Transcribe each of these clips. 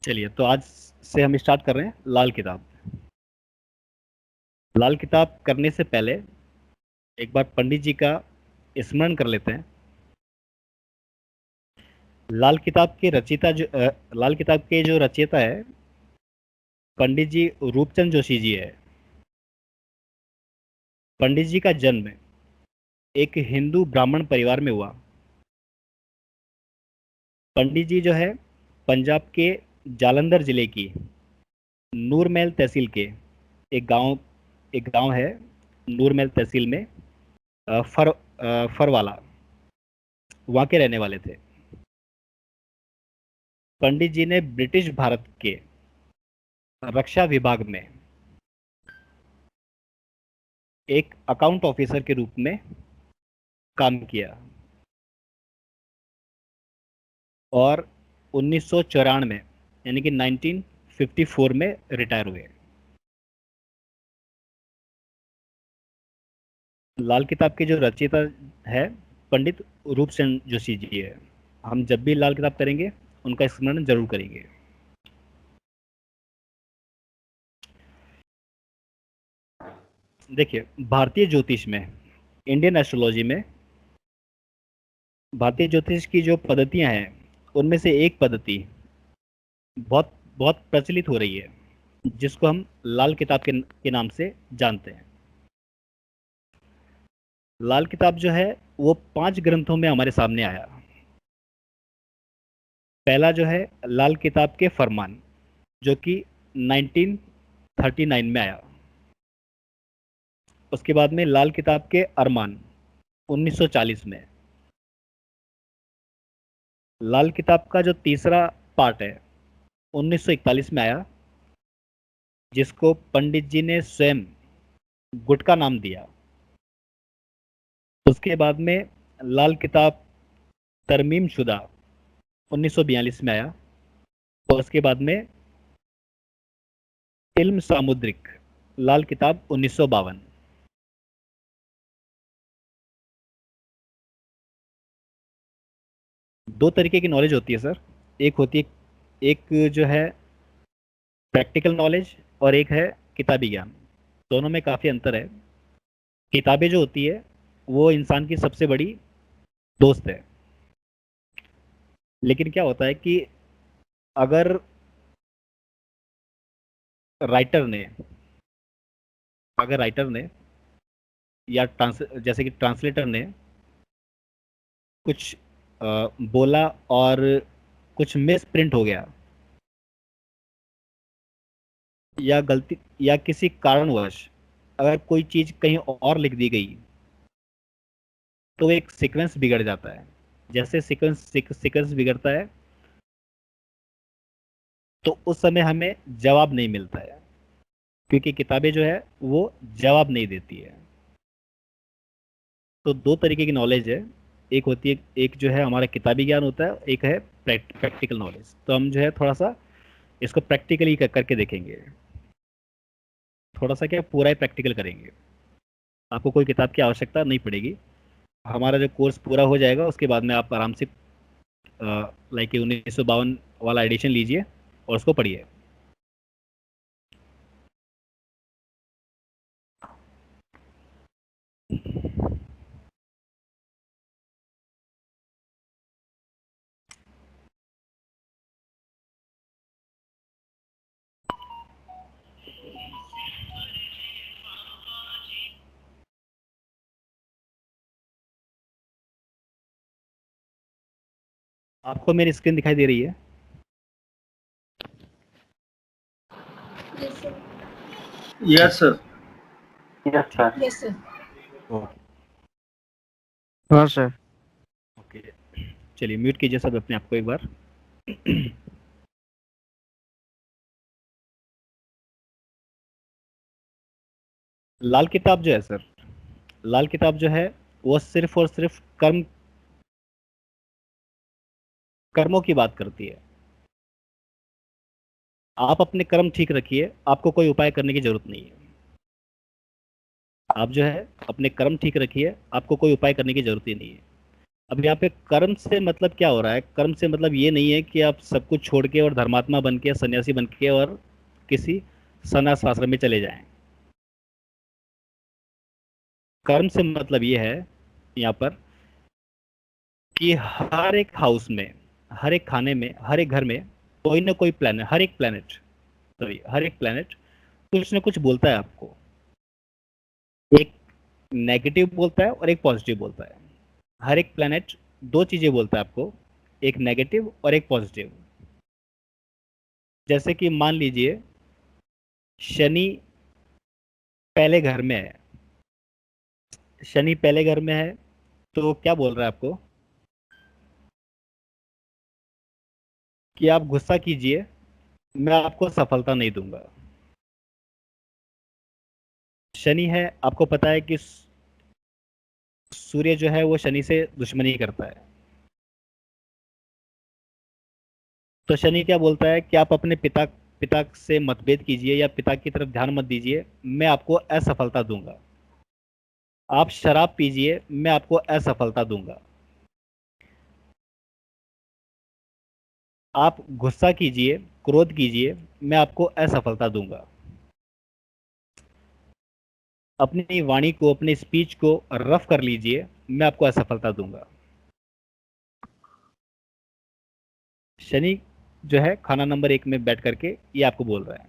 चलिए, तो आज से हम स्टार्ट कर रहे हैं लाल किताब। लाल किताब करने से पहले एक बार पंडित जी का स्मरण कर लेते हैं। लाल किताब के रचयिता लाल किताब के जो रचयिता है पंडित जी रूपचंद जोशी जी है। पंडित जी का जन्म एक हिंदू ब्राह्मण परिवार में हुआ। पंडित जी जो है पंजाब के जालंधर जिले की नूरमहल तहसील के एक गांव एक गांव है नूरमहल तहसील में फरवाला, वहाँ के रहने वाले थे। पंडित जी ने ब्रिटिश भारत के रक्षा विभाग में एक अकाउंट ऑफिसर के रूप में काम किया और 1994 यानी कि 1954 में रिटायर हुए। लाल किताब के जो रचयिता है पंडित रूपचंद जोशी जी है। हम जब भी लाल किताब करेंगे उनका स्मरण जरूर करेंगे। देखिए, भारतीय ज्योतिष में, इंडियन एस्ट्रोलॉजी में भारतीय ज्योतिष की जो पद्धतियां हैं उनमें से एक पद्धति बहुत बहुत प्रचलित हो रही है, जिसको हम लाल किताब के नाम से जानते हैं। लाल किताब जो है वो 5 ग्रंथों में हमारे सामने आया। पहला जो है लाल किताब के फरमान, जो कि 1939 में आया। उसके बाद में लाल किताब के अरमान 1940 में। लाल किताब का जो तीसरा पार्ट है 1941 में आया, जिसको पंडित जी ने स्वयं गुटका नाम दिया। उसके बाद में लाल किताब तरमीम शुदा 1942 में आया और उसके बाद में इल्म सामुद्रिक लाल किताब 1952। दो तरीके की नॉलेज होती है सर। एक होती है, एक जो है प्रैक्टिकल नॉलेज और एक है किताबी ज्ञान। दोनों में काफ़ी अंतर है। किताबें जो होती है वो इंसान की सबसे बड़ी दोस्त है। लेकिन क्या होता है कि अगर राइटर ने अगर राइटर ने या जैसे कि ट्रांसलेटर ने कुछ बोला और कुछ मिस प्रिंट हो गया या गलती या किसी कारणवश अगर कोई चीज़ कहीं और लिख दी गई तो एक सीक्वेंस बिगड़ जाता है। जैसे सीक्वेंस बिगड़ता है तो उस समय हमें जवाब नहीं मिलता है, क्योंकि किताबें जो है वो जवाब नहीं देती है। तो दो तरीके की नॉलेज है। एक होती है, एक जो है हमारा किताबी ज्ञान होता है, एक है प्रैक्टिकल नॉलेज। तो हम जो है थोड़ा सा इसको प्रैक्टिकली करके देखेंगे। थोड़ा सा क्या पूरा ही प्रैक्टिकल करेंगे। आपको कोई किताब की आवश्यकता नहीं पड़ेगी। हमारा जो कोर्स पूरा हो जाएगा उसके बाद में आप आराम से लाइक 1952 वाला एडिशन लीजिए और उसको पढ़िए। आपको मेरी स्क्रीन दिखाई दे रही है? Yes sir. Yes sir. Yes sir. Okay हाँ सर। ओके, चलिए म्यूट कीजिए सब अपने आप को एक बार। लाल किताब जो है सर, लाल किताब जो है वो सिर्फ और सिर्फ कर्मों की बात करती है। आप अपने कर्म ठीक रखिए, आपको कोई उपाय करने की जरूरत नहीं है। आप जो है अपने कर्म ठीक रखिए, आपको कोई उपाय करने की जरूरत ही नहीं है। अब यहाँ पे कर्म से मतलब क्या हो रहा है? कर्म से मतलब ये नहीं है कि आप सब कुछ छोड़ के और धर्मात्मा बन के, सन्यासी बन के और किसी सन्यास आश्रम में चले जाएं। कर्म से मतलब ये है यहाँ पर कि हर एक हाउस में, हर एक खाने में, हर एक घर में कोई ना कोई प्लेनेट, हर एक प्लेनेट कुछ ना कुछ बोलता है आपको। एक नेगेटिव बोलता है और एक पॉजिटिव बोलता है। हर एक प्लेनेट दो चीजें बोलता है आपको, एक नेगेटिव और एक पॉजिटिव। जैसे कि मान लीजिए शनि पहले घर में है, शनि पहले घर में है, तो क्या बोल रहा है आपको कि आप गुस्सा कीजिए, मैं आपको सफलता नहीं दूंगा। शनि है, आपको पता है कि सूर्य जो है वो शनि से दुश्मनी करता है। तो शनि क्या बोलता है कि आप अपने पिता पिता से मतभेद कीजिए या पिता की तरफ ध्यान मत दीजिए, मैं आपको असफलता दूंगा। आप शराब पीजिए, मैं आपको असफलता दूंगा। आप गुस्सा कीजिए, क्रोध कीजिए, मैं आपको असफलता दूंगा। अपनी वाणी को, अपने स्पीच को रफ कर लीजिए, मैं आपको असफलता दूंगा। शनि जो है खाना नंबर 1 में बैठ करके ये आपको बोल रहा है।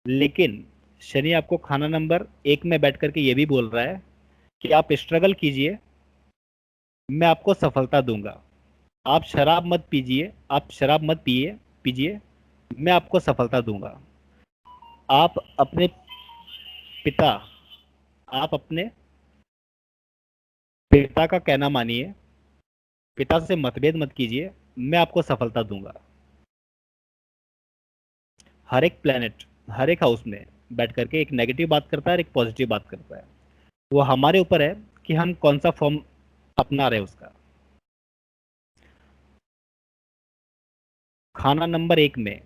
लेकिन शनि आपको खाना नंबर 1 में बैठ करके ये भी बोल रहा है कि आप स्ट्रगल कीजिए, मैं आपको सफलता दूंगा। आप शराब मत पीजिए, आप शराब मत पिए पीजिए, मैं आपको सफलता दूंगा। आप अपने पिता आप अपने पिता का कहना मानिए, पिता से मतभेद मत कीजिए, मैं आपको सफलता दूंगा। हर एक प्लेनेट, हर एक हाउस में बैठ करके एक नेगेटिव बात करता है और एक पॉजिटिव बात करता है। वो हमारे ऊपर है कि हम कौन सा फॉर्म अपना रहे उसका। खाना नंबर 1 में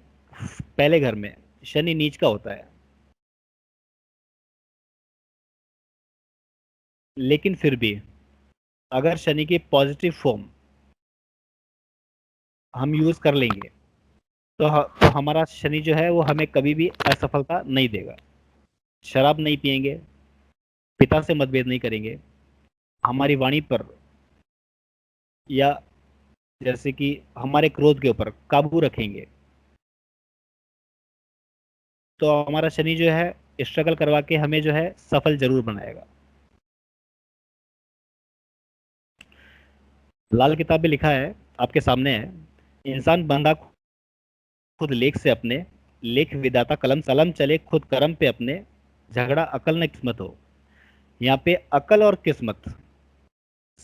पहले घर में शनि नीच का होता है, लेकिन फिर भी अगर शनि की पॉजिटिव फॉर्म हम यूज कर लेंगे तो हमारा शनि जो है वो हमें कभी भी असफलता नहीं देगा। शराब नहीं पिएंगे, पिता से मतभेद नहीं करेंगे, हमारी वाणी पर या जैसे कि हमारे क्रोध के ऊपर काबू रखेंगे, तो हमारा शनि जो है स्ट्रगल करवा के हमें जो है सफल जरूर बनाएगा। लाल किताब में लिखा है, आपके सामने है, इंसान बंधा खुद लेख से अपने, लेख विदाता कलम कलम चले खुद कर्म पे अपने, झगड़ा अकल न किस्मत हो। यहाँ पे अकल और किस्मत,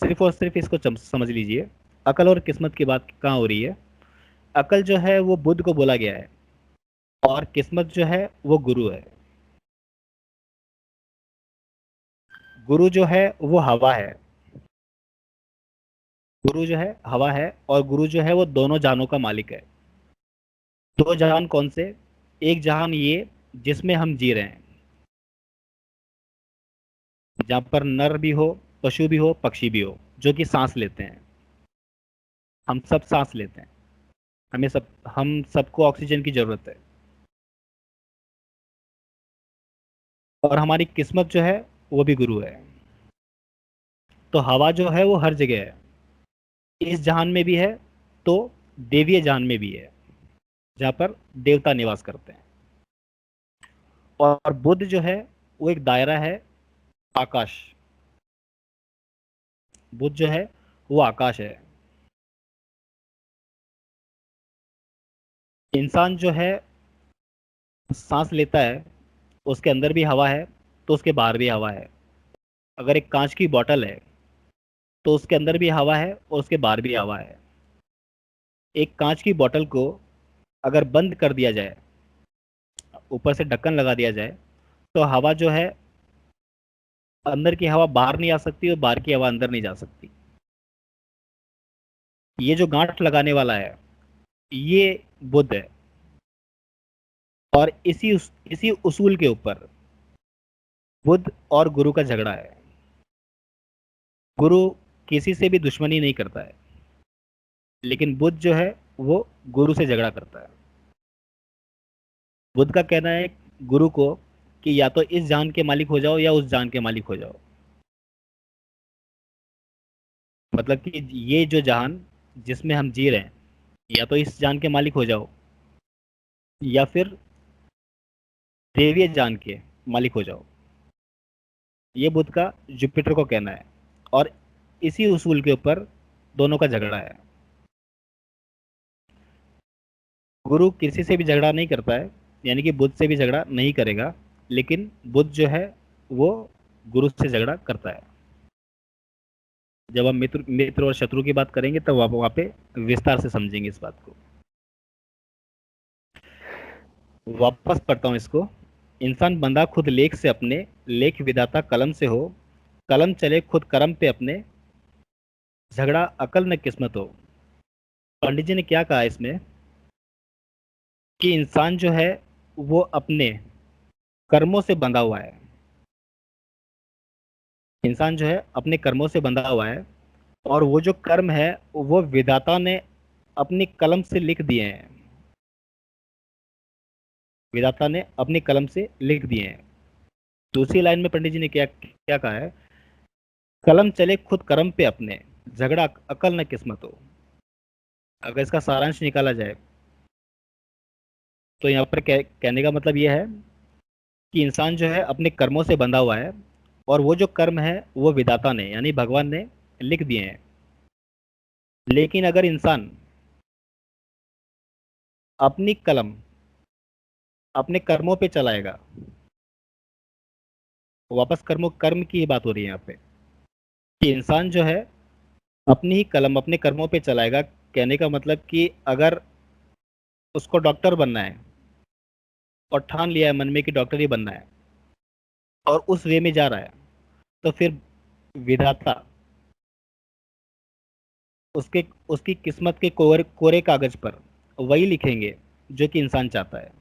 सिर्फ और सिर्फ इसको समझ लीजिए। अकल और किस्मत की बात कहाँ हो रही है? अकल जो है वो बुद्ध को बोला गया है और किस्मत जो है वो गुरु है। गुरु जो है वो हवा है, गुरु जो है हवा है, और गुरु जो है वो दोनों जहानों का मालिक है। दो जहान कौन से? एक जहान ये जिसमें हम जी रहे हैं, जहाँ पर नर भी हो, पशु भी हो, पक्षी भी हो, जो कि सांस लेते हैं। हम सब सांस लेते हैं, हम सबको ऑक्सीजन की जरूरत है। और हमारी किस्मत जो है वो भी गुरु है। तो हवा जो है वो हर जगह है, इस जहान में भी है, तो देवीय जहान में भी है, जहाँ पर देवता निवास करते हैं। और बुद्ध जो है वो एक दायरा है, आकाश। बुद्ध जो है वो आकाश है। इंसान जो है सांस लेता है, उसके अंदर भी हवा है, तो उसके बाहर भी हवा है। अगर एक कांच की बोतल है, तो उसके अंदर भी हवा है और उसके बाहर भी हवा है। एक कांच की बोतल को अगर बंद कर दिया जाए, ऊपर से ढक्कन लगा दिया जाए, तो हवा जो है, अंदर की हवा बाहर नहीं आ सकती और बाहर की हवा अंदर नहीं जा सकती। ये जो गांठ लगाने वाला है, ये बुद्ध है। और इसी उसूल के ऊपर बुद्ध और गुरु का झगड़ा है। गुरु किसी से भी दुश्मनी नहीं करता है, लेकिन बुध जो है वो गुरु से झगड़ा करता है। बुध का कहना है गुरु को कि या तो इस जान के मालिक हो जाओ या उस जान के मालिक हो जाओ। मतलब कि ये जो जहान जिसमें हम जी रहे हैं, या तो इस जान के मालिक हो जाओ या फिर देवीय जान के मालिक हो जाओ। ये बुध का जुपिटर को कहना है, और इसी उसूल के ऊपर दोनों का झगड़ा है। गुरु किसी से भी झगड़ा नहीं करता है, यानी कि बुध से भी झगड़ा नहीं करेगा, लेकिन बुध जो है वो गुरु से झगड़ा करता है। जब हम मित्र मित्र और शत्रु की बात करेंगे तब वहां पे विस्तार से समझेंगे इस बात को। वापस पढ़ता हूं इसको। इंसान बंधा खुद लेख से अपने, लेख विधाता कलम से हो, कलम चले खुद कर्म पे अपने, झगड़ा अकल न किस्मत हो। पंडित जी ने क्या कहा इसमें कि इंसान जो है वो अपने कर्मों से बंधा हुआ है। इंसान जो है अपने कर्मों से बंधा हुआ है, और वो जो कर्म है वो विधाता ने अपनी कलम से लिख दिए हैं। विधाता ने अपनी कलम से लिख दिए हैं। दूसरी लाइन में पंडित जी ने क्या क्या कहा है, कलम चले खुद कर्म पे अपने, झगड़ा अकल न किस्मत हो। अगर इसका सारांश निकाला जाए तो यहाँ पर कहने का मतलब यह है कि इंसान जो है अपने कर्मों से बंधा हुआ है, और वो जो कर्म है वो विधाता ने यानी भगवान ने लिख दिए हैं। लेकिन अगर इंसान अपनी कलम अपने कर्मों पे चलाएगा, वापस कर्म की बात हो रही है यहाँ पे, कि इंसान जो है अपनी ही कलम अपने कर्मों पे चलाएगा। कहने का मतलब कि अगर उसको डॉक्टर बनना है और ठान लिया है मन में कि डॉक्टर ही बनना है, और उस वे में जा रहा है, तो फिर विधाता उसके उसकी किस्मत के कोरे कागज पर वही लिखेंगे जो कि इंसान चाहता है।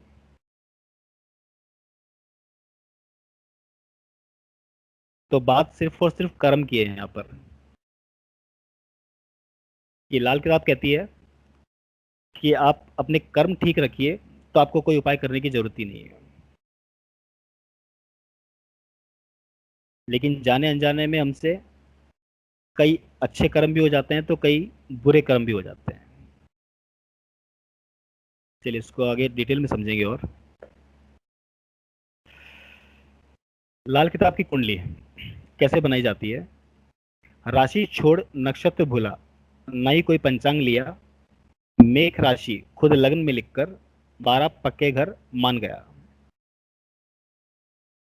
तो बात सिर्फ और सिर्फ कर्म की है यहाँ पर। ये लाल किताब कहती है कि आप अपने कर्म ठीक रखिए तो आपको कोई उपाय करने की जरूरत ही नहीं है। लेकिन जाने अनजाने में हमसे कई अच्छे कर्म भी हो जाते हैं तो कई बुरे कर्म भी हो जाते हैं। चलिए इसको आगे डिटेल में समझेंगे। और लाल किताब की कुंडली कैसे बनाई जाती है। राशि छोड़ नक्षत्र भूला, ना ही कोई पंचांग लिया, मेघ राशि खुद लग्न में लिखकर 12 पक्के घर मान गया।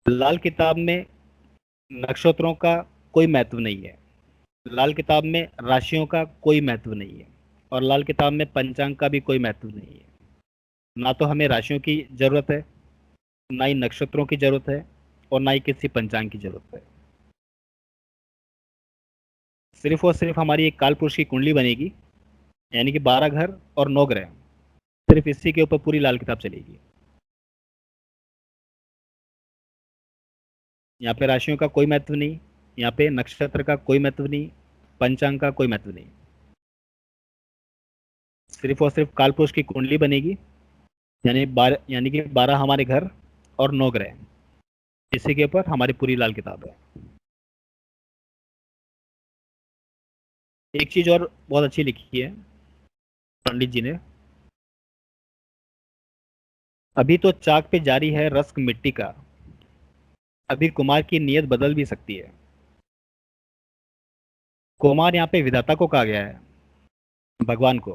लाल किताब में नक्षत्रों का कोई महत्व नहीं है, लाल किताब में राशियों का कोई महत्व नहीं है, और लाल किताब में पंचांग का भी कोई महत्व नहीं है। ना तो हमें राशियों की जरूरत है, ना ही नक्षत्रों की जरूरत है, और ना ही किसी पंचांग की जरूरत है। सिर्फ और सिर्फ हमारी एक काल पुरुष की कुंडली बनेगी, यानी कि 12 घर और 9 ग्रह, सिर्फ इसी के ऊपर पूरी लाल किताब चलेगी। यहाँ पे राशियों का कोई महत्व नहीं, यहाँ पे नक्षत्र का कोई महत्व नहीं, पंचांग का कोई महत्व नहीं। सिर्फ और सिर्फ काल पुरुष की कुंडली बनेगी, यानी कि 12 हमारे घर और 9 ग्रह, इसी के ऊपर हमारी पूरी लाल किताब है। एक चीज और बहुत अच्छी लिखी है पंडित जी ने। अभी तो चाक पे जारी है रस्क मिट्टी का, अभी कुमार की नीयत बदल भी सकती है। कुमार यहाँ पे विधाता को कहा गया है, भगवान को,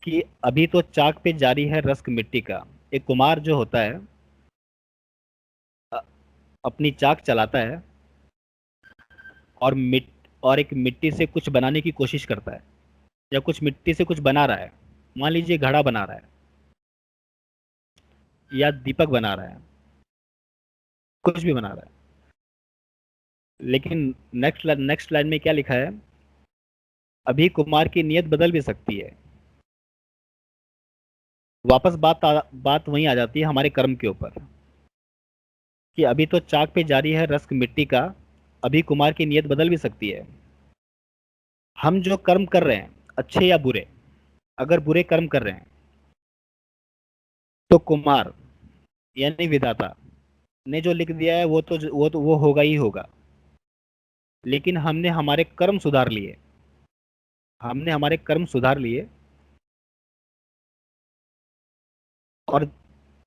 कि अभी तो चाक पे जारी है रस्क मिट्टी का। एक कुमार जो होता है अपनी चाक चलाता है और एक मिट्टी से कुछ बनाने की कोशिश करता है, या कुछ मिट्टी से कुछ बना रहा है। मान लीजिए घड़ा बना रहा है या दीपक बना रहा है, कुछ भी बना रहा है। लेकिन नेक्स्ट लाइन में क्या लिखा है, अभी कुमार की नीयत बदल भी सकती है। वापस बात वहीं आ जाती है हमारे कर्म के ऊपर, कि अभी तो चाक पे जारी है रस्क मिट्टी का, अभी कुमार की नीयत बदल भी सकती है। हम जो कर्म कर रहे हैं, अच्छे या बुरे, अगर बुरे कर्म कर रहे हैं तो कुमार यानी विधाता ने जो लिख दिया है वो होगा ही होगा। लेकिन हमने हमारे कर्म सुधार लिए और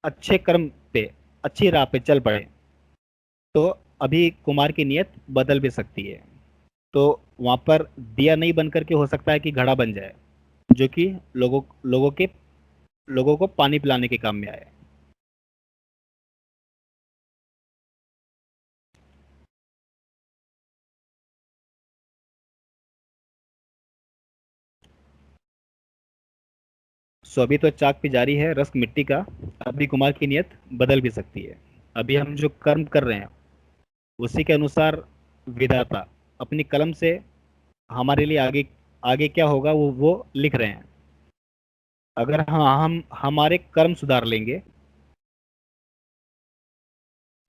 अच्छे कर्म पे, अच्छी राह पे चल पड़े, तो अभी कुमार की नियत बदल भी सकती है। तो वहां पर दिया नहीं बन करके हो सकता है कि घड़ा बन जाए, जो कि लोगों को पानी पिलाने के काम में आए। सो अभी तो चाक पे जारी है रस्क मिट्टी का, अभी कुमार की नियत बदल भी सकती है। अभी हम जो कर्म कर रहे हैं उसी के अनुसार विधाता अपनी कलम से हमारे लिए आगे आगे क्या होगा वो लिख रहे हैं। अगर हम हमारे कर्म सुधार लेंगे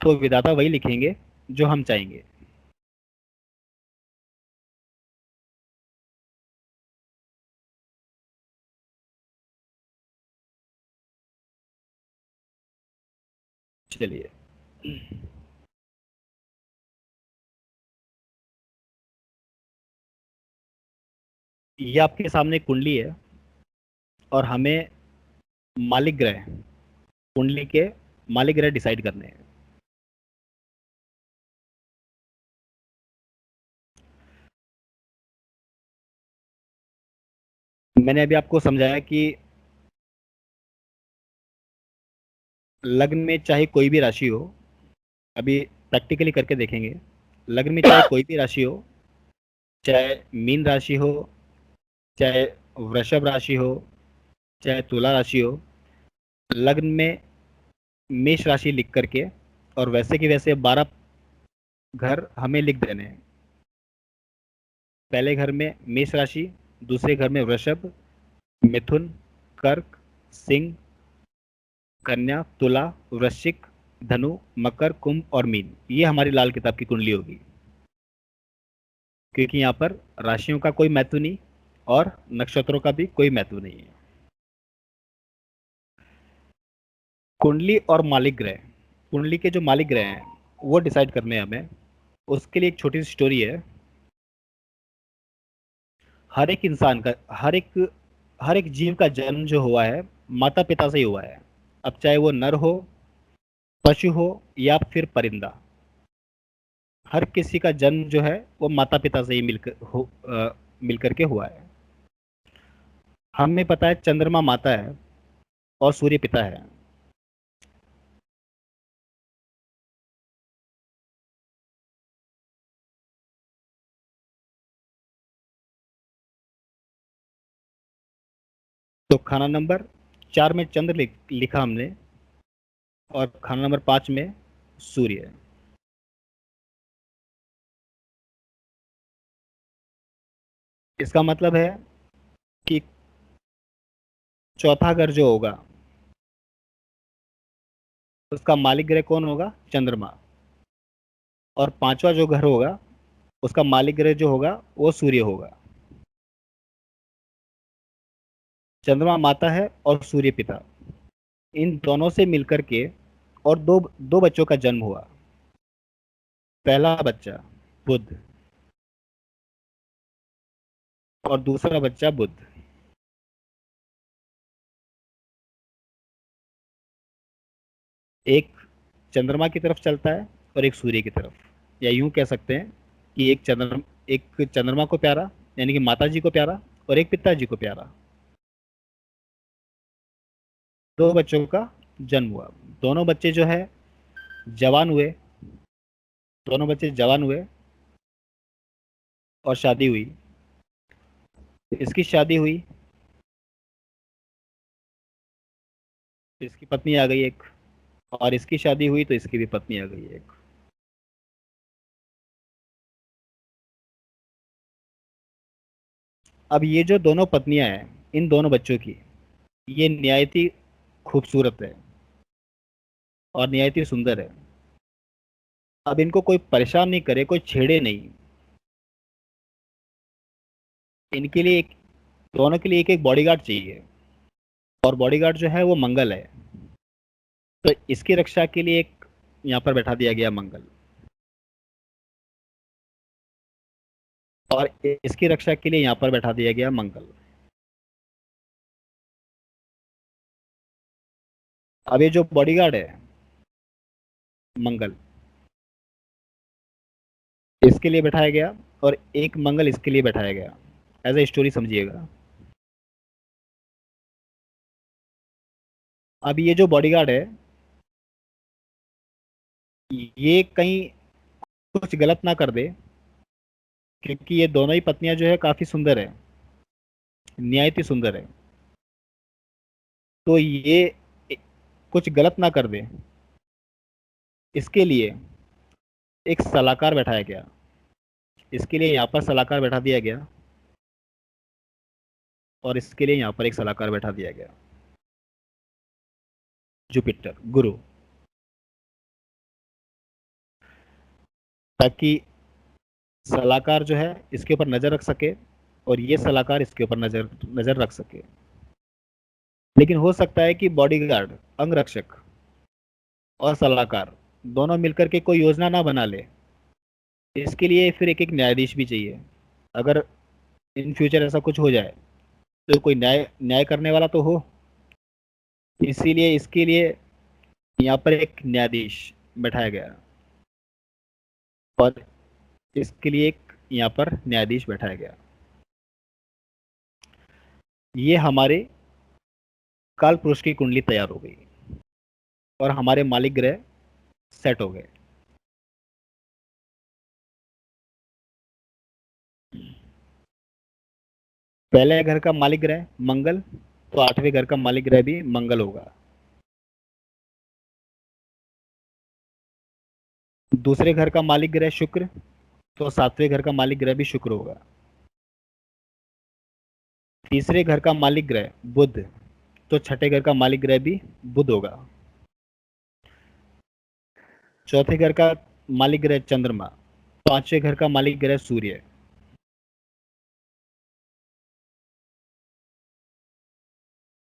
तो विधाता वही लिखेंगे जो हम चाहेंगे। चलिए, ये आपके सामने एक कुंडली है और हमें मालिक ग्रह, कुंडली के मालिक ग्रह डिसाइड करने हैं। मैंने अभी आपको समझाया कि लग्न में चाहे कोई भी राशि हो, अभी प्रैक्टिकली करके देखेंगे। लग्न में चाहे कोई भी राशि हो, चाहे मीन राशि हो, चाहे वृषभ राशि हो, चाहे तुला राशि हो, लग्न में मेष राशि लिख करके और वैसे की वैसे 12 घर हमें लिख देने हैं। पहले घर में मेष राशि, दूसरे घर में वृषभ, मिथुन, कर्क, सिंह, कन्या, तुला, वृश्चिक, धनु, मकर, कुंभ और मीन। ये हमारी लाल किताब की कुंडली होगी, क्योंकि यहाँ पर राशियों का कोई महत्व नहीं और नक्षत्रों का भी कोई महत्व नहीं है। कुंडली और मालिक ग्रह, कुंडली के जो मालिक ग्रह हैं वो डिसाइड करने हैं हमें। उसके लिए एक छोटी सी स्टोरी है। हर एक इंसान का, हर एक जीव का जन्म जो हुआ है माता पिता से ही हुआ है। अब चाहे वो नर हो, पशु हो या फिर परिंदा, हर किसी का जन्म जो है वो माता पिता से ही मिलकर के हुआ है। हमें पता है चंद्रमा माता है और सूर्य पिता है। तो खाना नंबर 4 में चंद्र लिखा हमने और खाना नंबर 5 में सूर्य। इसका मतलब है कि चौथा घर जो होगा उसका मालिक ग्रह कौन होगा? चंद्रमा। और पांचवा जो घर होगा उसका मालिक ग्रह जो होगा वो सूर्य होगा। चंद्रमा माता है और सूर्य पिता, इन दोनों से मिलकर के और दो दो बच्चों का जन्म हुआ। पहला बच्चा बुध और दूसरा बच्चा बुध। एक चंद्रमा की तरफ चलता है और एक सूर्य की तरफ, या यूं कह सकते हैं कि एक चंद्रमा को प्यारा यानी कि माता जी को प्यारा और एक पिताजी को प्यारा। दो बच्चों का जन्म हुआ। दोनों बच्चे जो है जवान हुए, दोनों बच्चे जवान हुए और शादी हुई। इसकी शादी हुई, इसकी पत्नी आ गई एक, और इसकी शादी हुई तो इसकी भी पत्नी आ गई एक। अब ये जो दोनों पत्नियां हैं इन दोनों बच्चों की, ये निहायती खूबसूरत है और निहायती सुंदर है। अब इनको कोई परेशान नहीं करे, कोई छेड़े नहीं, इनके लिए एक, दोनों के लिए एक एक बॉडीगार्ड चाहिए, और बॉडीगार्ड जो है वो मंगल है। तो इसकी रक्षा के लिए एक यहाँ पर बैठा दिया गया मंगल, और इसकी रक्षा के लिए यहाँ पर बैठा दिया गया मंगल। अब ये जो बॉडीगार्ड है मंगल, इसके लिए बैठाया गया, और एक मंगल इसके लिए बैठाया गया। एज ए स्टोरी समझिएगा। अब ये जो बॉडीगार्ड है, ये कहीं कुछ गलत ना कर दे, क्योंकि ये दोनों ही पत्नियां जो है काफी सुंदर है, निहायत ही सुंदर है। तो ये कुछ गलत ना कर दे, इसके लिए एक सलाहकार बैठाया गया। इसके लिए यहाँ पर सलाहकार बैठा दिया गया, और इसके लिए यहाँ पर एक सलाहकार बैठा दिया गया, जुपिटर, गुरु। ताकि सलाहकार जो है इसके ऊपर नजर रख सके, और ये सलाहकार इसके ऊपर नजर नजर रख सके। लेकिन हो सकता है कि बॉडीगार्ड, अंगरक्षक और सलाहकार दोनों मिलकर के कोई योजना ना बना ले। इसके लिए फिर एक एक न्यायाधीश भी चाहिए। अगर इन फ्यूचर ऐसा कुछ हो जाए तो कोई न्याय न्याय करने वाला तो हो। इसीलिए इसके लिए यहाँ पर एक न्यायाधीश बैठाया गया, और इसके लिए एक यहाँ पर न्यायाधीश बैठाया गया। ये हमारे काल पुरुष की कुंडली तैयार हो गई, और हमारे मालिक ग्रह सेट हो गए। पहले घर का मालिक ग्रह मंगल, तो 8वें घर का मालिक ग्रह भी मंगल होगा। दूसरे घर का मालिक ग्रह शुक्र, तो 7वें घर का मालिक ग्रह भी शुक्र होगा। तीसरे घर का मालिक ग्रह बुध, तो छठे घर का मालिक ग्रह भी बुध होगा। चौथे घर का मालिक ग्रह चंद्रमा, 5वें घर का मालिक ग्रह सूर्य।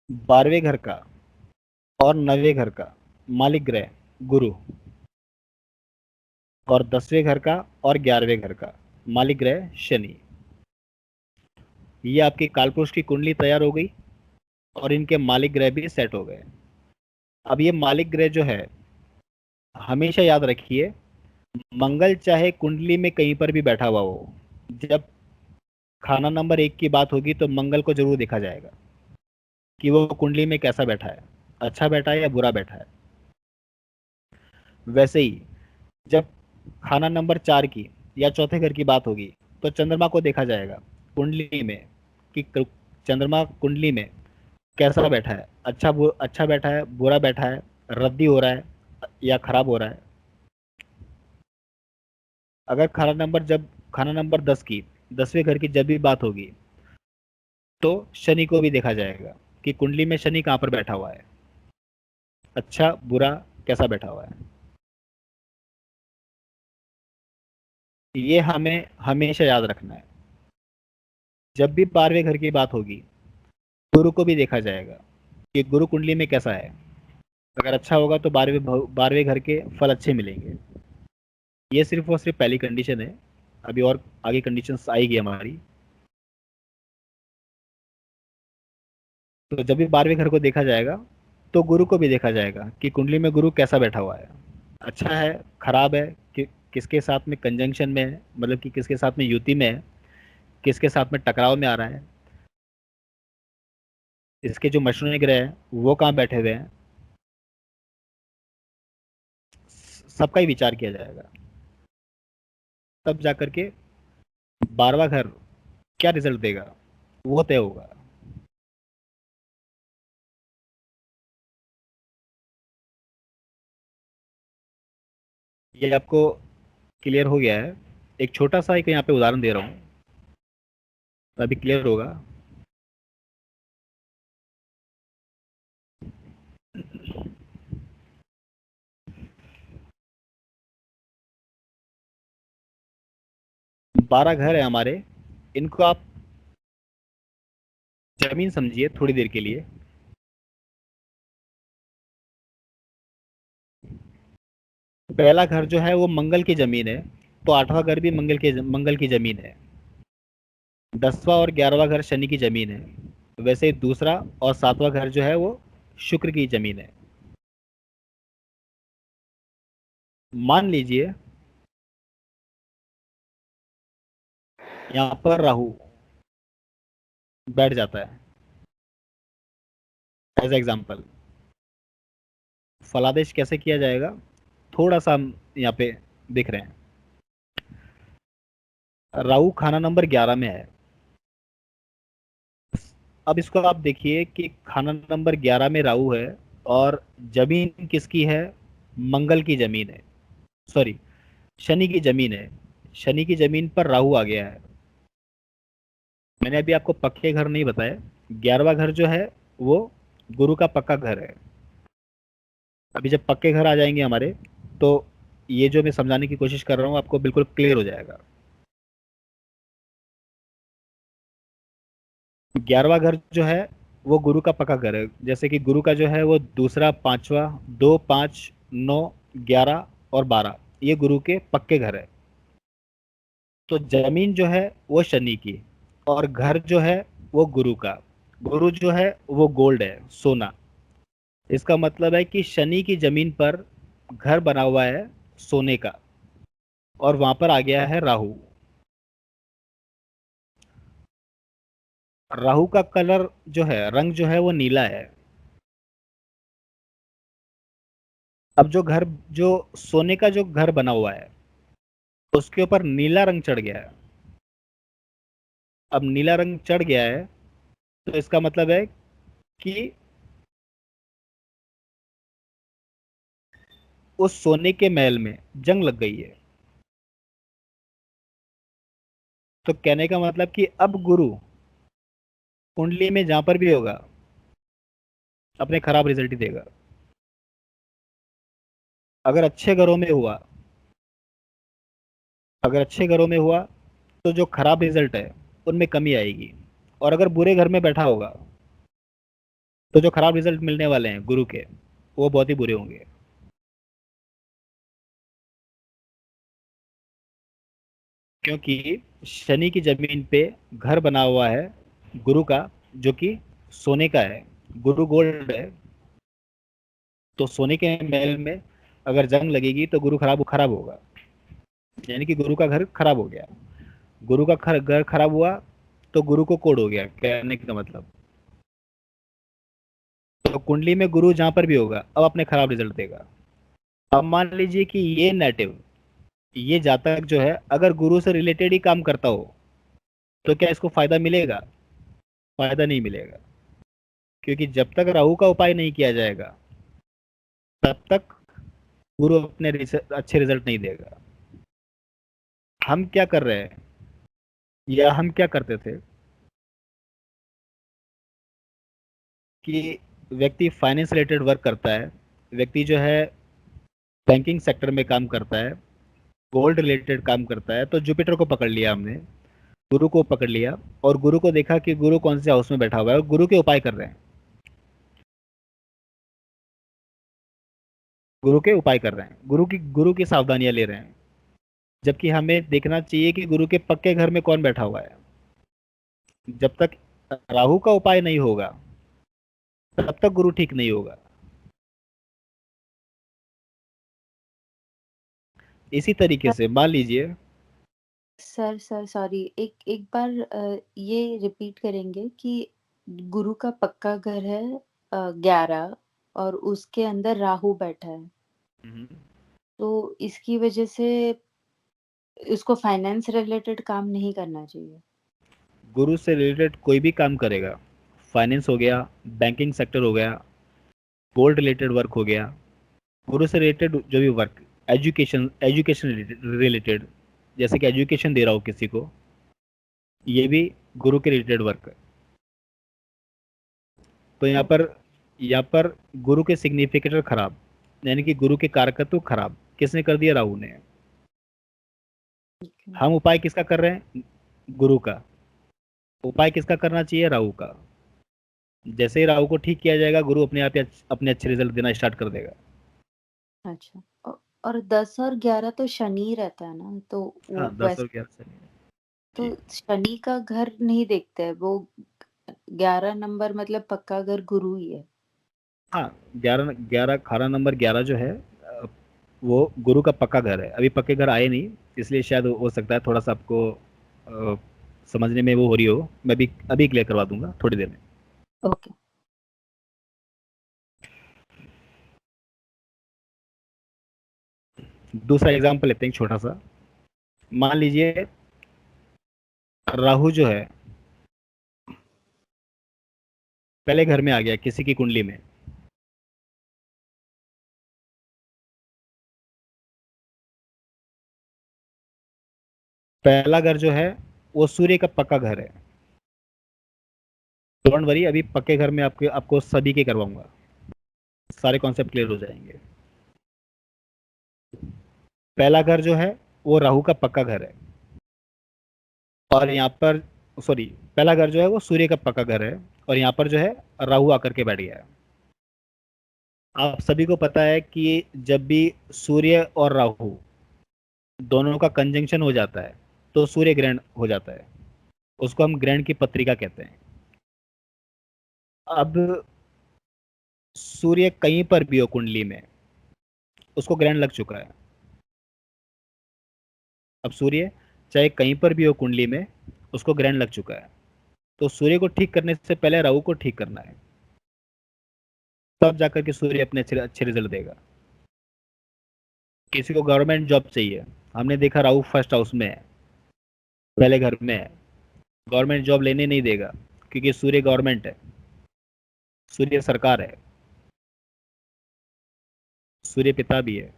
12वें घर का और 9वें घर का मालिक ग्रह गुरु, और 10वें घर का और 11वें घर का मालिक ग्रह शनि। ये आपकी कालपुरुष की कुंडली तैयार हो गई, और इनके मालिक ग्रह भी सेट हो गए। अब ये मालिक ग्रह जो है, हमेशा याद रखिए, मंगल चाहे कुंडली में कहीं पर भी बैठा हुआ हो, जब खाना नंबर 1 की बात होगी तो मंगल को जरूर देखा जाएगा कि वो कुंडली में कैसा बैठा है, अच्छा बैठा है या बुरा बैठा है। वैसे ही जब खाना नंबर 4 की या चौथे घर की बात होगी, तो चंद्रमा को देखा जाएगा कुंडली में कि चंद्रमा कुंडली में कैसा बैठा है, अच्छा बैठा है, बुरा बैठा है, रद्दी हो रहा है या खराब हो रहा है। अगर खाना नंबर 10 की, 10वें घर की जब भी बात होगी, तो शनि को भी देखा जाएगा कि कुंडली में शनि कहाँ पर बैठा हुआ है, अच्छा बुरा कैसा बैठा हुआ है। ये हमें हमेशा याद रखना है। जब भी 12वें घर की बात होगी, गुरु को भी देखा जाएगा कि गुरु कुंडली में कैसा है। अगर अच्छा होगा तो 12वें घर के फल अच्छे मिलेंगे। ये सिर्फ और सिर्फ पहली कंडीशन है, अभी और आगे कंडीशंस आएगी हमारी। तो जब भी 12वें घर को देखा जाएगा, तो गुरु को भी देखा जाएगा कि कुंडली में गुरु कैसा बैठा हुआ है, अच्छा है, खराब है, कि किसके साथ में कंजंक्शन में है, मतलब कि किसके साथ में युति में है, किसके साथ में टकराव में आ रहा है, इसके जो मशरूनी ग्रह हैं वो कहाँ बैठे हुए हैं, सबका ही विचार किया जाएगा। तब जाकर के 12वां घर क्या रिजल्ट देगा वो तय होगा। ये आपको क्लियर हो गया है। एक छोटा सा एक यहाँ पे उदाहरण दे रहा हूँ, अभी क्लियर होगा। 12 घर है हमारे, इनको आप जमीन समझिए थोड़ी देर के लिए। पहला घर जो है वो मंगल की जमीन है, तो 8वां घर भी मंगल की जमीन है। 10वां और 11वां घर शनि की जमीन है। वैसे ही दूसरा और 7वां घर जो है वो शुक्र की जमीन है। मान लीजिए यहाँ पर राहु बैठ जाता है एज एग्जाम्पल। फलादेश कैसे किया जाएगा, थोड़ा सा हम यहाँ पे देख रहे हैं। राहु खाना नंबर 11 में है। अब इसको आप देखिए कि खाना नंबर 11 में राहु है और जमीन किसकी है, मंगल की जमीन है, सॉरी शनि की जमीन है। शनि की जमीन पर राहु आ गया है। मैंने अभी आपको पक्के घर नहीं बताए। 11वां घर जो है वो गुरु का पक्का घर है। अभी जब पक्के घर आ जाएंगे हमारे, तो ये जो मैं समझाने की कोशिश कर रहा हूँ आपको बिल्कुल क्लियर हो जाएगा। 11वां घर जो है वो गुरु का पक्का घर है। जैसे कि गुरु का जो है वो दूसरा, पांचवा, 2, 5, 9, 11 और 12, ये गुरु के पक्के घर है। तो जमीन जो है वो शनि की, और घर जो है वो गुरु का। गुरु जो है वो गोल्ड है, सोना। इसका मतलब है कि शनि की जमीन पर घर बना हुआ है सोने का, और वहां पर आ गया है राहु। राहु का कलर जो है, रंग जो है वो नीला है। अब जो घर, जो सोने का जो घर बना हुआ है उसके ऊपर नीला रंग चढ़ गया है। अब नीला रंग चढ़ गया है तो इसका मतलब है कि उस सोने के महल में जंग लग गई है। तो कहने का मतलब कि अब गुरु कुंडली में जहां पर भी होगा अपने खराब रिजल्ट ही देगा। अगर अच्छे घरों में हुआ, अगर अच्छे घरों में हुआ तो जो खराब रिजल्ट है उनमें कमी आएगी। और अगर बुरे घर में बैठा होगा तो जो खराब रिजल्ट मिलने वाले हैं गुरु के, वो बहुत ही बुरे होंगे। क्योंकि शनि की जमीन पे घर बना हुआ है गुरु का, जो कि सोने का है। गुरु गोल्ड है, तो सोने के महल में अगर जंग लगेगी तो गुरु खराब खराब होगा। यानी कि गुरु का घर खराब हो गया। गुरु का घर खराब हुआ तो गुरु को कोड हो गया, कहने का मतलब। तो कुंडली में गुरु जहां पर भी होगा अब अपने खराब रिजल्ट देगा। अब मान लीजिए कि ये नेटिव, ये जातक जो है अगर गुरु से रिलेटेड ही काम करता हो, तो क्या इसको फायदा मिलेगा? फायदा नहीं मिलेगा। क्योंकि जब तक राहु का उपाय नहीं किया जाएगा तब तक गुरु अपने अच्छे रिजल्ट नहीं देगा। हम क्या कर रहे हैं, या हम क्या करते थे कि व्यक्ति फाइनेंस रिलेटेड वर्क करता है, व्यक्ति जो है बैंकिंग सेक्टर में काम करता है, गोल्ड रिलेटेड काम करता है, तो जुपिटर को पकड़ लिया हमने, गुरु को पकड़ लिया, और गुरु को देखा कि गुरु कौन से हाउस में बैठा हुआ है, और गुरु के उपाय कर रहे हैं। गुरु के उपाय कर रहे हैं, गुरु की सावधानियां ले रहे हैं। जबकि हमें देखना चाहिए कि गुरु के पक्के घर में कौन बैठा हुआ है। जब तक राहु का उपाय नहीं होगा तब तक गुरु ठीक नहीं होगा। इसी तरीके से मान लीजिए, सर सर सॉरी, एक एक बार ये रिपीट करेंगे कि गुरु का पक्का घर है 11, और उसके अंदर राहु बैठा है, तो इसकी वजह से इसको फाइनेंस रिलेटेड काम नहीं करना चाहिए। गुरु से रिलेटेड कोई भी काम करेगा, फाइनेंस हो गया, बैंकिंग सेक्टर हो गया, गोल्ड रिलेटेड वर्क हो गया, गुरु से रिलेटेड जो भी वर्क, एजुकेशन एजुकेशन रिलेटेड, जैसे कि एजुकेशन दे रहा हो किसी को, ये भी गुरु के रिलेटेड वर्क है। तो यहाँ पर गुरु के सिग्निफिकेटर खराब, यानी कि गुरु के कारकत्व खराब किसने कर दिया? राहु ने। हम उपाय किसका कर रहे हैं? गुरु का। उपाय किसका करना चाहिए? राहु का। जैसे ही राहु को ठीक किया जाएगा, गुरु अपने आप ही अपने अच्छे रिजल्ट देना स्टार्ट कर देगा। अच्छा। और 10 और 11 तो शनि रहता है ना, तो हाँ, वो 10 और वैसे 11 शनि। तो जी। शनि का घर नहीं देखते हैं वो। 11 नंबर मतलब पक्का घर गुरु ही है। हाँ, 11 11 खाना नंबर 11 जो है वो गुरु का पक्का घर है। अभी पक्के घर आए नहीं, इसलिए शायद हो सकता है थोड़ा सा आपको समझने में वो हो रही हो। मैं भी अभी क्लियर करवा दूंगा थोड़ी देर में। ओके। दूसरा एग्जाम्पल लेते हैं छोटा सा। मान लीजिए राहु जो है पहले घर में आ गया किसी की कुंडली में। पहला घर जो है वो सूर्य का पक्का घर है। डोंट वरी, अभी पक्के घर में आपको सभी के करवाऊंगा, सारे कॉन्सेप्ट क्लियर हो जाएंगे। पहला घर जो है वो राहु का पक्का घर है, और यहाँ पर सॉरी, पहला घर जो है वो सूर्य का पक्का घर है, और यहाँ पर जो है राहु आकर के बैठ गया है। आप सभी को पता है कि जब भी सूर्य और राहु दोनों का कंजंक्शन हो जाता है तो सूर्य ग्रहण हो जाता है। उसको हम ग्रहण की पत्रिका कहते हैं। अब सूर्य कहीं पर भी हो कुंडली में, उसको ग्रहण लग चुका है। अब सूर्य चाहे कहीं पर भी हो कुंडली में, उसको ग्रहण लग चुका है। तो सूर्य को ठीक करने से पहले राहु को ठीक करना है, तब जाकर के सूर्य अपने अच्छे अच्छे रिजल्ट देगा। किसी को गवर्नमेंट जॉब चाहिए, हमने देखा राहु फर्स्ट हाउस में है, पहले घर में है, गवर्नमेंट जॉब लेने नहीं देगा, क्योंकि सूर्य गवर्नमेंट है, सूर्य सरकार है, सूर्य पिता भी है।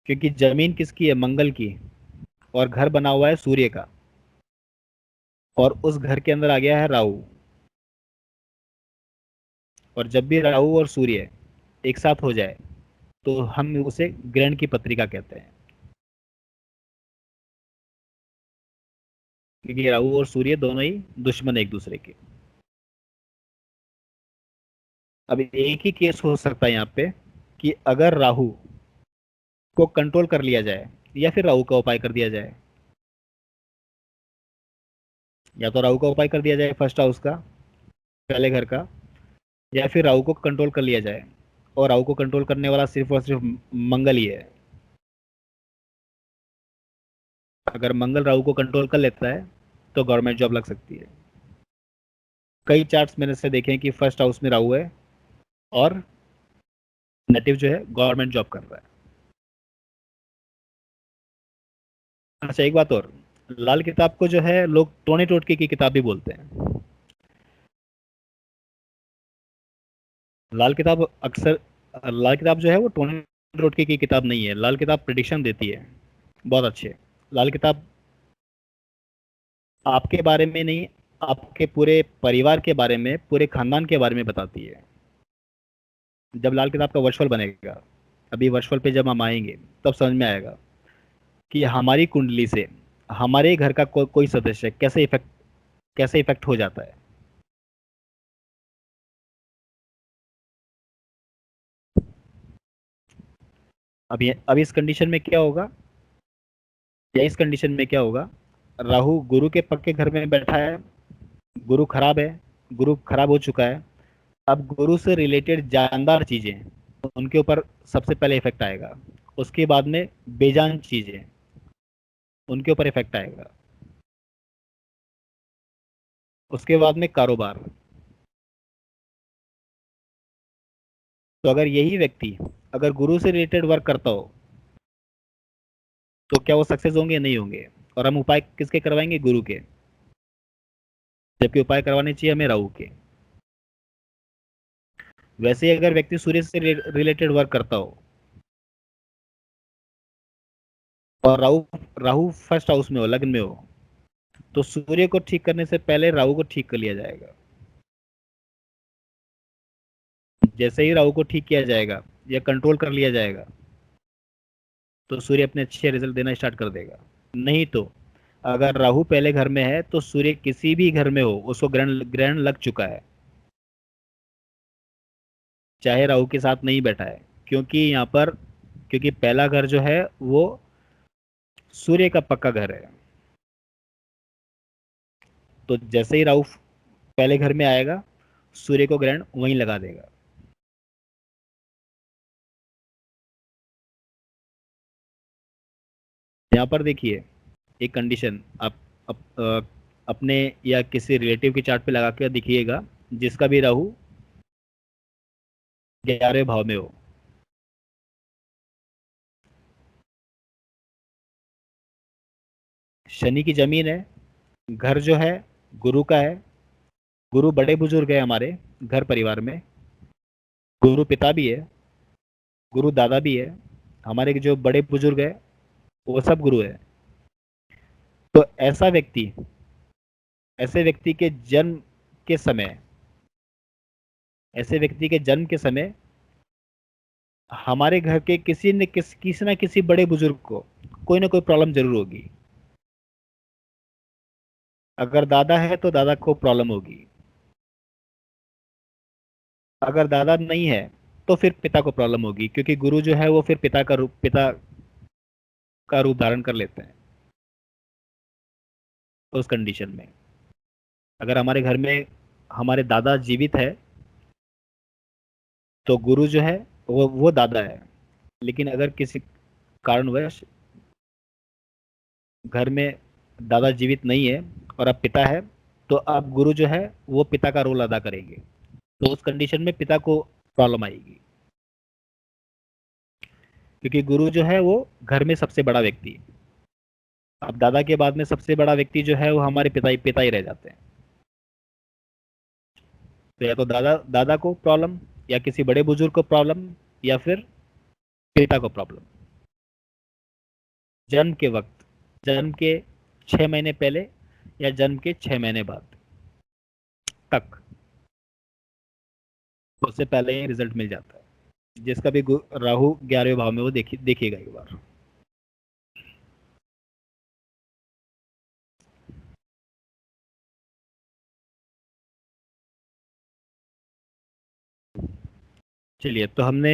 क्योंकि जमीन किसकी है? मंगल की, और घर बना हुआ है सूर्य का, और उस घर के अंदर आ गया है राहु। और जब भी राहु और सूर्य एक साथ हो जाए तो हम उसे ग्रहण की पत्रिका कहते हैं, क्योंकि राहु और सूर्य दोनों ही दुश्मन एक दूसरे के। अब एक ही केस हो सकता है यहाँ पे कि अगर राहु को कंट्रोल कर लिया जाए या फिर राहु का उपाय कर दिया जाए। या तो राहु का उपाय कर दिया जाए फर्स्ट हाउस का, पहले घर का, या फिर राहु को कंट्रोल कर लिया जाए, और राहु को कंट्रोल करने वाला सिर्फ और सिर्फ मंगल ही है। अगर मंगल राहु को कंट्रोल कर लेता है तो गवर्नमेंट जॉब लग सकती है। कई चार्ट्स मैंने से देखे हैं कि फर्स्ट हाउस में राहु है और नेटिव जो है गवर्नमेंट जॉब कर रहा है। अच्छा, एक बात और, लाल किताब को जो है लोग टोने टोटके की किताब भी बोलते हैं। लाल किताब अक्सर लाल किताब जो है वो टोनी टोटके की किताब नहीं है। लाल किताब प्रिडिक्शन देती है बहुत अच्छे। लाल किताब आपके बारे में नहीं, आपके पूरे परिवार के बारे में, पूरे खानदान के बारे में बताती है। जब लाल किताब का वर्चुअल बनेगा, अभी वर्चुअल पे जब हम आएंगे तब समझ में आएगा कि हमारी कुंडली से हमारे घर का कोई सदस्य कैसे इफेक्ट हो जाता है। अब इस कंडीशन में क्या होगा, या इस कंडीशन में क्या होगा, राहु गुरु के पक्के घर में बैठा है, गुरु खराब है, गुरु खराब हो चुका है। अब गुरु से रिलेटेड जानदार चीजें उनके ऊपर सबसे पहले इफेक्ट आएगा। उसके बाद में बेजान चीजें उनके ऊपर इफेक्ट आएगा। उसके बाद में कारोबार। तो अगर यही व्यक्ति अगर गुरु से रिलेटेड वर्क करता हो तो क्या वो सक्सेस होंगे? नहीं होंगे। और हम उपाय किसके करवाएंगे? गुरु के, जबकि उपाय करवाने चाहिए हमें राहु के। वैसे ही अगर व्यक्ति सूर्य से रिलेटेड वर्क करता हो और राहु राहु फर्स्ट हाउस में हो, लग्न में हो, तो सूर्य को ठीक करने से पहले राहु को ठीक कर लिया जाएगा। जैसे ही राहु को ठीक किया जाएगा या कंट्रोल कर लिया जाएगा तो सूर्य अपने अच्छे रिजल्ट देना स्टार्ट कर देगा। नहीं तो अगर राहु पहले घर में है तो सूर्य किसी भी घर में हो उसको ग्रहण ग्रहण लग चुका है, चाहे राहु के साथ नहीं बैठा है। क्योंकि यहाँ पर, क्योंकि पहला घर जो है वो सूर्य का पक्का घर है। तो जैसे ही राहु पहले घर में आएगा, सूर्य को ग्रहण वहीं लगा देगा। यहाँ पर देखिए एक कंडीशन आप अपने या किसी रिलेटिव के चार्ट पे लगा के दिखिएगा, जिसका भी राहु 11वें भाव में हो। शनि की जमीन है, घर जो है गुरु का है। गुरु बड़े बुजुर्ग है हमारे घर परिवार में, गुरु पिता भी है, गुरु दादा भी है। हमारे जो बड़े बुजुर्ग है वो सब गुरु है। तो ऐसे व्यक्ति के जन्म के समय, ऐसे व्यक्ति के जन्म के समय हमारे घर के किसी ना किसी बड़े बुजुर्ग को कोई ना कोई प्रॉब्लम जरूर होगी। अगर दादा है तो दादा को प्रॉब्लम होगी, अगर दादा नहीं है तो फिर पिता को प्रॉब्लम होगी, क्योंकि गुरु जो है वो फिर पिता का रूप धारण कर लेते हैं। उस कंडीशन में अगर हमारे घर में हमारे दादा जीवित है तो गुरु जो है वो दादा है। लेकिन अगर किसी कारणवश घर में दादा जीवित नहीं है और अब पिता है, तो अब गुरु जो है वो पिता का रोल अदा करेंगे। तो उस कंडीशन में पिता को प्रॉब्लम आएगी, क्योंकि गुरु जो है वो घर में सबसे बड़ा व्यक्ति। अब दादा के बाद में सबसे बड़ा व्यक्ति जो है वो हमारे पिता ही रह जाते हैं। तो या तो दादा को प्रॉब्लम, या किसी बड़े बुजुर्ग को प्रॉब्लम, या फिर पिता को प्रॉब्लम। जन्म के वक्त, जन्म के 6 महीने पहले या जन्म के 6 महीने बाद तक, उससे पहले ही रिजल्ट मिल जाता है। जिसका भी राहु 11वें भाव में वो देखिएगा एक बार। चलिए, तो हमने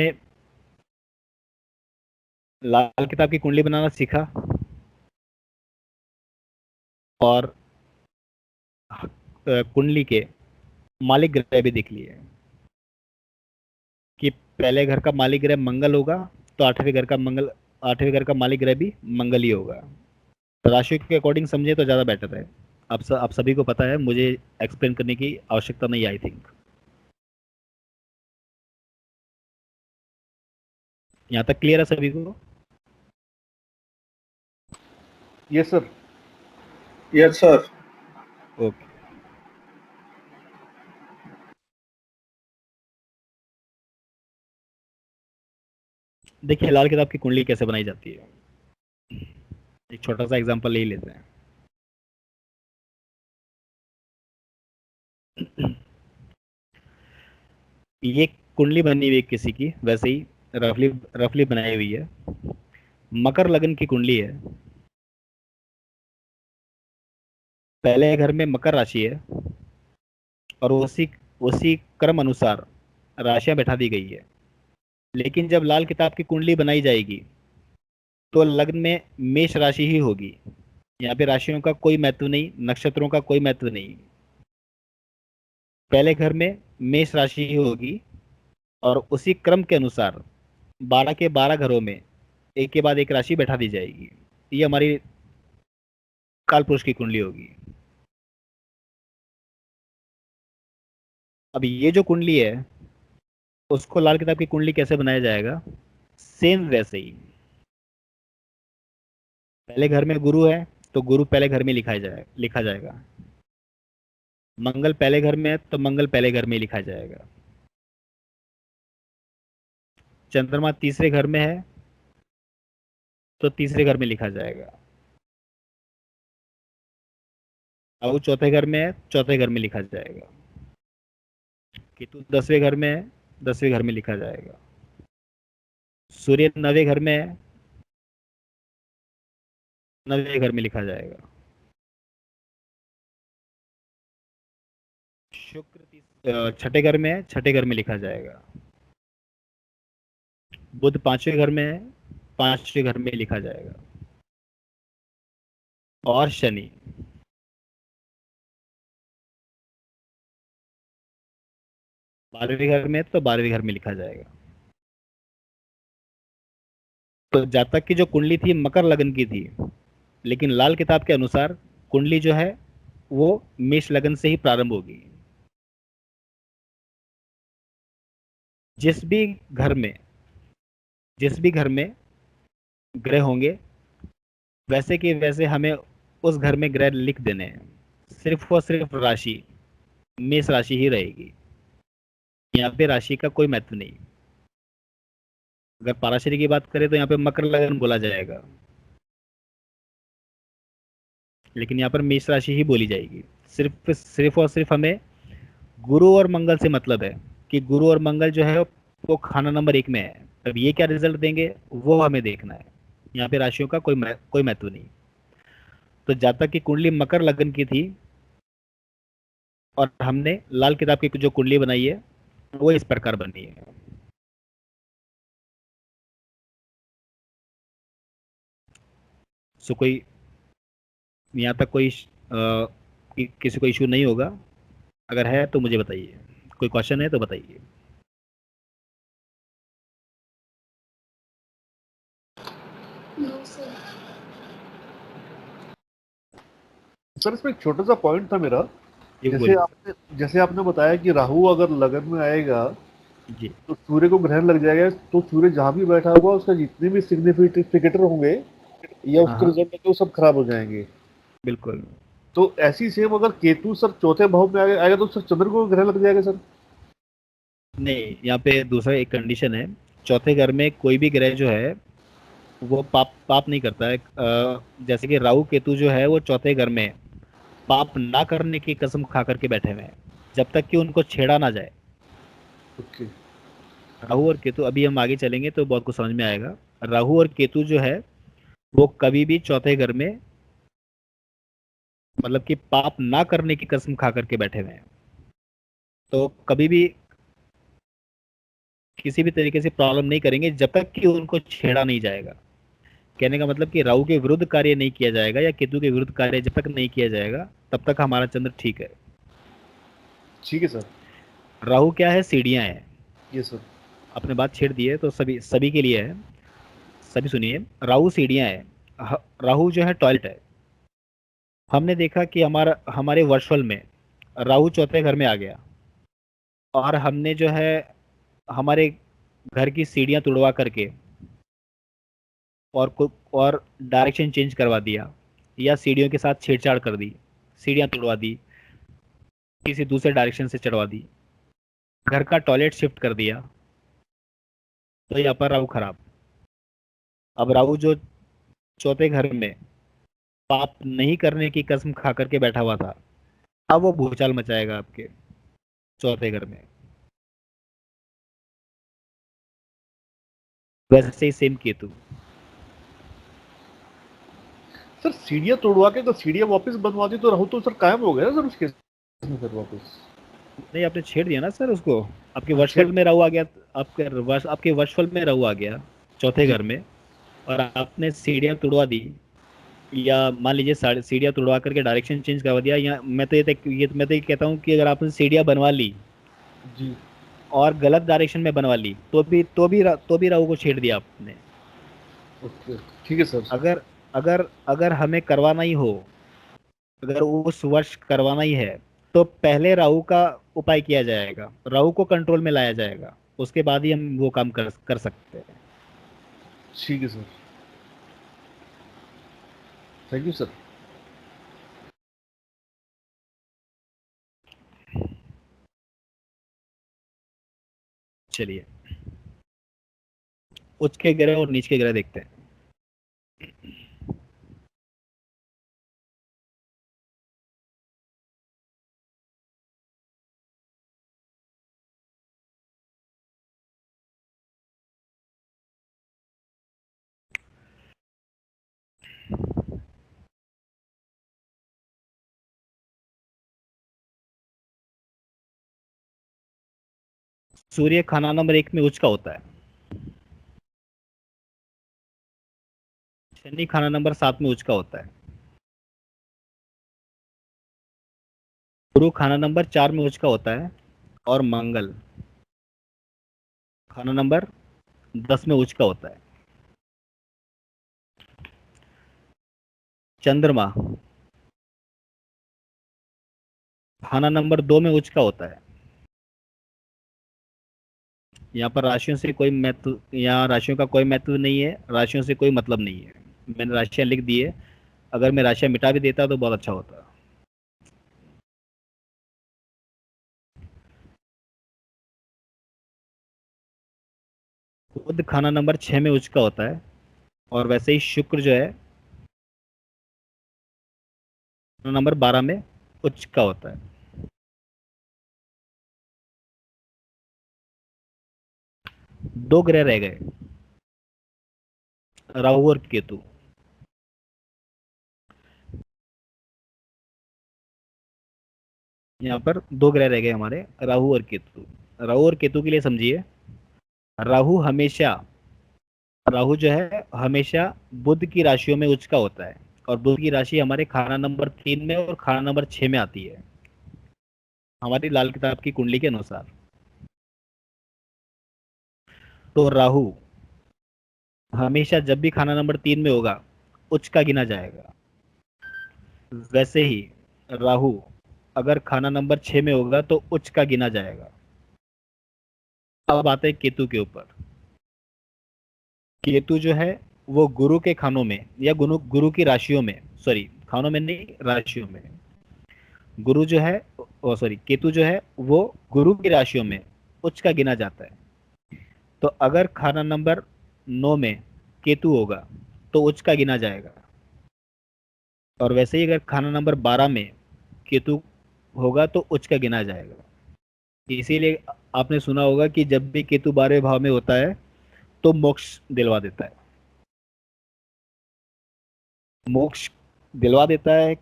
लाल किताब की कुंडली बनाना सीखा, और कुंडली के मालिक ग्रह भी देख लिए कि पहले घर का मालिक ग्रह मंगल होगा, तो 8वें घर का मालिक ग्रह भी मंगल ही होगा। तो राशि के अकॉर्डिंग समझे तो ज़्यादा बेटर है। आप सभी को पता है, मुझे एक्सप्लेन करने की आवश्यकता नहीं, आई थिंक। यहाँ तक क्लियर है सभी को? Yes sir. Yes sir. Okay. देखिए लाल किताब की कुंडली कैसे बनाई जाती है, एक छोटा सा एग्जांपल ले ही लेते हैं। ये कुंडली बनी हुई है किसी की, वैसे ही रफली रफली बनाई हुई है। मकर लगन की कुंडली है। पहले घर में मकर राशि है, और उसी उसी क्रम अनुसार राशियां बैठा दी गई है। लेकिन जब लाल किताब की कुंडली बनाई जाएगी तो लग्न में मेष राशि ही होगी। यहाँ पे राशियों का कोई महत्व नहीं, नक्षत्रों का कोई महत्व नहीं। पहले घर में मेष राशि ही होगी, और उसी क्रम के अनुसार 12 के 12 घरों में एक के बाद एक राशि बैठा दी जाएगी। ये हमारी काल पुरुष की कुंडली होगी। अब ये जो कुंडली है उसको लाल किताब की कुंडली कैसे बनाया जाएगा, सेम वैसे ही। पहले घर में गुरु है तो गुरु पहले घर में लिखा जाएगा। मंगल पहले घर में है तो मंगल पहले घर में लिखा जाएगा। चंद्रमा तीसरे घर में है तो तीसरे घर में लिखा जाएगा। राहु चौथे घर में है, चौथे घर में लिखा जाएगा। केतु 10वें घर में है, 10वें घर में लिखा जाएगा। सूर्य 9वें घर में है, 9वें घर में लिखा जाएगा। छठे घर में है, छठे घर में लिखा जाएगा। बुध पांचवें घर में है, पांचवें घर में लिखा जाएगा। और शनि 12वें घर में है, तो 12वें घर में लिखा जाएगा। तो जातक की जो कुंडली थी मकर लगन की थी, लेकिन लाल किताब के अनुसार कुंडली जो है वो मेष लगन से ही प्रारंभ होगी। जिस भी घर में जिस भी घर में ग्रह होंगे, वैसे कि वैसे हमें उस घर में ग्रह लिख देने हैं। सिर्फ और सिर्फ राशि मेष राशि ही रहेगी। यहाँ पे राशि का कोई महत्व नहीं। अगर पाराशरी की बात करें तो यहाँ पे मकर लगन बोला जाएगा, लेकिन यहाँ पर मेष राशि ही बोली जाएगी। सिर्फ सिर्फ और सिर्फ हमें गुरु और मंगल से मतलब है कि गुरु और मंगल जो है वो खाना नंबर 1 में है। अब ये क्या रिजल्ट देंगे वो हमें देखना है। यहाँ पे राशियों का कोई महत्व नहीं। तो जातक की कुंडली मकर लगन की थी और हमने लाल किताब की जो कुंडली बनाई है वो इस प्रकार बनी है। सो कोई यहाँ तक कोई किसी को इशू नहीं होगा। अगर है तो मुझे बताइए, कोई क्वेश्चन है तो बताइए। सर इसमें एक छोटा सा पॉइंट था मेरा। ये जैसे बोलिए। जैसे आपने बताया कि राहु अगर लगन में आएगा जी। तो सूर्य को ग्रहण लग जाएगा, तो सूर्य जहां भी बैठा होगा उसका जितने भी सिग्निफिकेटर होंगे या हाँ उसके हाँ, रिजल्ट होंगे वो सब खराब हो जाएंगे। बिल्कुल। तो ऐसी सेम अगर केतु सर चौथे भाव में आएगा तो सर चंद्र को ग्रहण लग जाएगा सर। नहीं, यहाँ पे दूसरा एक कंडीशन है। चौथे घर में कोई भी ग्रह जो है वो पाप पाप नहीं करता है। जैसे कि राहु केतु जो है वो चौथे घर में पाप ना करने की कसम खा करके बैठे हुए हैं, जब तक कि उनको छेड़ा ना जाए। ओके। राहु और केतु, अभी हम आगे चलेंगे तो बहुत कुछ समझ में आएगा। राहु और केतु जो है वो कभी भी चौथे घर में, मतलब कि पाप ना करने की कसम खा करके बैठे हुए हैं। तो कभी भी किसी भी तरीके से प्रॉब्लम नहीं करेंगे जब तक कि उनको छेड़ा नहीं जाएगा। कहने का मतलब कि राहु के विरुद्ध कार्य नहीं किया जाएगा या केतु के विरुद्ध कार्य जब तक नहीं किया जाएगा तब तक हमारा चंद्र ठीक है। ठीक है सर। राहु क्या है? सीढ़ियां हैं। ये सर। आपने बात छेड़ दी है तो सभी सभी के लिए है। सभी सुनिए, राहु सीढ़ियां है। राहु जो है टॉयलेट है। हमने देखा कि हमारे वर्चुअल में राहु चौथे घर में आ गया और हमने जो है हमारे घर की सीढ़ियां तुड़वा करके और डायरेक्शन चेंज करवा दिया, या सीढ़ियों के साथ छेड़छाड़ कर दी, सीढ़ियां तुड़वा दी, किसी दूसरे डायरेक्शन से चढ़वा दी, घर का टॉयलेट शिफ्ट कर दिया, तो यहाँ पर राहु खराब। अब राहु जो चौथे घर में पाप नहीं करने की कसम खा करके बैठा हुआ था, अब वो भूचाल मचाएगा आपके चौथे घर में। वैसे ही सेम केतु। सर सीढ़ियां तोड़वा के तो सीढ़ियां वापस बनवा दी तो राहु तो सर कायम हो गया ना सर उसके में सर वापस। नहीं, आपने छेड़ दिया ना सर उसको। आपके छेड़। वर्चुअल में राहु आ गया। आपके वर्चुअल में राहु आ गया चौथे जी। घर में, और आपने सीढ़ियां तुड़वा दी, या मान लीजिए सीढ़ियां तुड़वा करके डायरेक्शन चेंज करवा दिया। या मैं तो ये कहता हूँ कि अगर आपने सीढ़ियां बनवा ली जी। और गलत डायरेक्शन में बनवा ली तो भी राहु को छेड़ दिया आपने। ओके ठीक है सर। अगर अगर अगर हमें करवाना ही हो, अगर उस वर्ष करवाना ही है, तो पहले राहु का उपाय किया जाएगा, राहु को कंट्रोल में लाया जाएगा, उसके बाद ही हम वो काम कर कर सकते हैं। ठीक है सर। Thank you sir. चलिए, उच्च के ग्रह और नीच के ग्रह देखते हैं। सूर्य खाना नंबर 1 में उच्च का होता है। शनि खाना नंबर 7 में उच्च का होता है। गुरु खाना नंबर 4 में उच्च का होता है। और मंगल खाना नंबर 10 में उच्च का होता है। चंद्रमा खाना नंबर 2 में उच्च का होता है। यहाँ पर राशियों से कोई महत्व, यहाँ राशियों का कोई महत्व नहीं है, राशियों से कोई मतलब नहीं है। मैंने राशियां लिख दी है, अगर मैं राशियां मिटा भी देता तो बहुत अच्छा होता। बुध खाना नंबर 6 में उच्च का होता है। और वैसे ही शुक्र जो है नंबर 12 में उच्च का होता है। दो ग्रह रह गए, राहु और केतु। यहाँ पर दो ग्रह रह गए हमारे, राहु और केतु। राहु और केतु के लिए समझिए, राहु हमेशा राहु जो है हमेशा बुध की राशियों में उच्च का होता है। और बुध की राशि हमारे खाना नंबर 3 में और खाना नंबर 6 में आती है, हमारी लाल किताब की कुंडली के अनुसार। तो राहु हमेशा जब भी खाना नंबर 3 में होगा उच्च का गिना जाएगा। वैसे ही राहु अगर खाना नंबर 6 में होगा तो उच्च का गिना जाएगा। अब आते हैं केतु के ऊपर। केतु जो है वो गुरु के खानों में या गुरु गुरु की राशियों में, सॉरी खानों में नहीं, राशियों में। गुरु जो है, ओ सॉरी केतु जो है वो गुरु की राशियों में उच्च का गिना जाता है। तो अगर खाना नंबर 9 में केतु होगा तो उच्च का गिना जाएगा। और वैसे ही अगर खाना नंबर 12 में केतु होगा तो उच्च का गिना जाएगा। इसीलिए आपने सुना होगा कि जब भी केतु 12वें भाव में होता है तो मोक्ष दिलवा देता है। मोक्ष दिलवा देता है,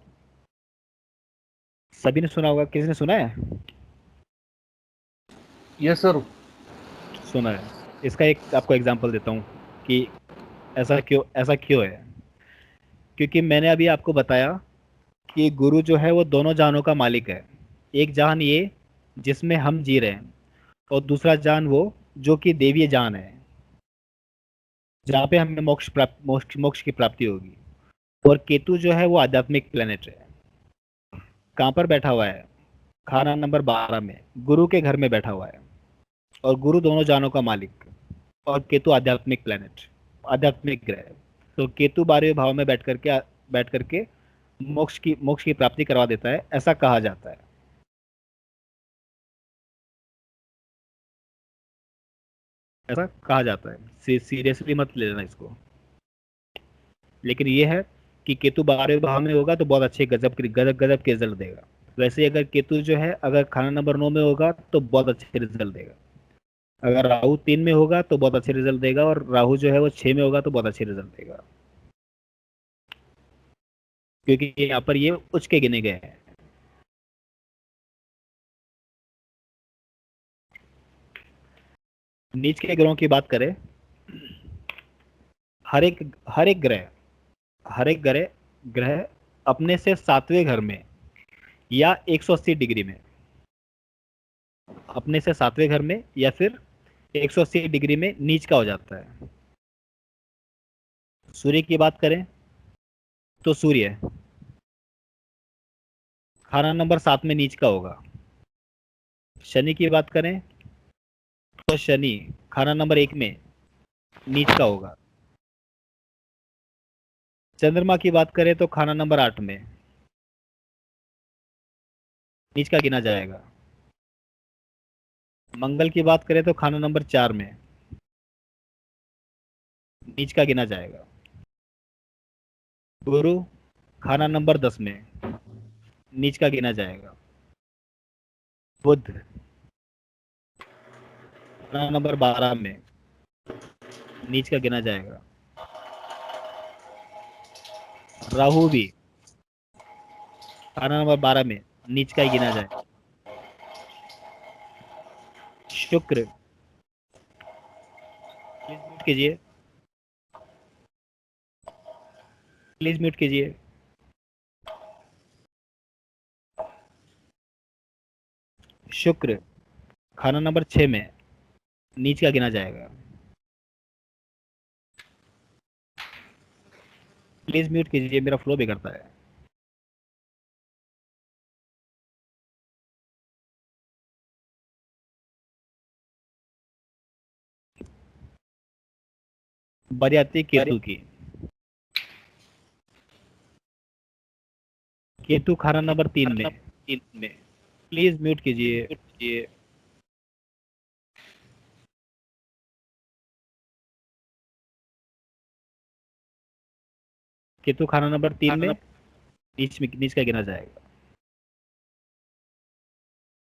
सभी ने सुना होगा। किसी ने सुना है? Yes sir. सुना है। इसका एक आपको एग्जांपल देता हूँ कि ऐसा क्यों है। क्योंकि मैंने अभी आपको बताया कि गुरु जो है वो दोनों जहानों का मालिक है। एक जहान ये जिसमें हम जी रहे हैं, और दूसरा जहान वो जो कि देवीय जहान है, जहाँ पे हमें मोक्ष की प्राप्ति होगी। और केतु जो है वो आध्यात्मिक प्लेनेट है। कहाँ पर बैठा हुआ है? खाना नंबर 12 में गुरु के घर में बैठा हुआ है। और गुरु दोनों जानों का मालिक और केतु आध्यात्मिक प्लेनेट, आध्यात्मिक ग्रह। तो केतु 12वें भाव में बैठ करके मोक्ष की प्राप्ति करवा देता है, ऐसा कहा जाता है। ऐसा कहा जाता है, सीरियसली मत ले लेना इसको। लेकिन ये है कि केतु 12वें भाव में होगा तो बहुत अच्छे गजब के रिजल्ट देगा। वैसे ही अगर केतु जो है अगर खाना नंबर 9 में होगा तो बहुत अच्छे रिजल्ट देगा। अगर राहु 3 में होगा तो बहुत अच्छे रिजल्ट देगा, और राहु जो है वो 6 में होगा तो बहुत अच्छे रिजल्ट देगा। क्योंकि यहाँ पर ये उच्च के गिने गए हैं। नीच के ग्रहों की बात करें, हर एक हर एक ग्रह अपने से 7वें घर में या 180 डिग्री में, अपने से 7वें घर में या फिर 180 डिग्री में नीच का हो जाता है। सूर्य की बात करें तो सूर्य खाना नंबर 7 में नीच का होगा। शनि की बात करें तो शनि खाना नंबर 1 में नीच का होगा। चंद्रमा की बात करें तो खाना नंबर 8 में नीच का गिना जाएगा। मंगल की बात करें तो खाना नंबर 4 में नीच का गिना जाएगा। गुरु खाना नंबर 10 में नीच का गिना जाएगा। बुध खाना नंबर 12 में नीच का गिना जाएगा। राहु भी खाना नंबर 12 में नीच का ही गिना जाएगा। शुक्र, प्लीज म्यूट कीजिए, प्लीज म्यूट कीजिए। शुक्र खाना नंबर 6 में नीच का गिना जाएगा। प्लीज म्यूट कीजिए, मेरा फ्लो बिगड़ता है। बारी आती है केतु की। केतु खाना नंबर 3 में प्लीज म्यूट कीजिए। केतु खाना नंबर 3 में नीच का गिना जाएगा।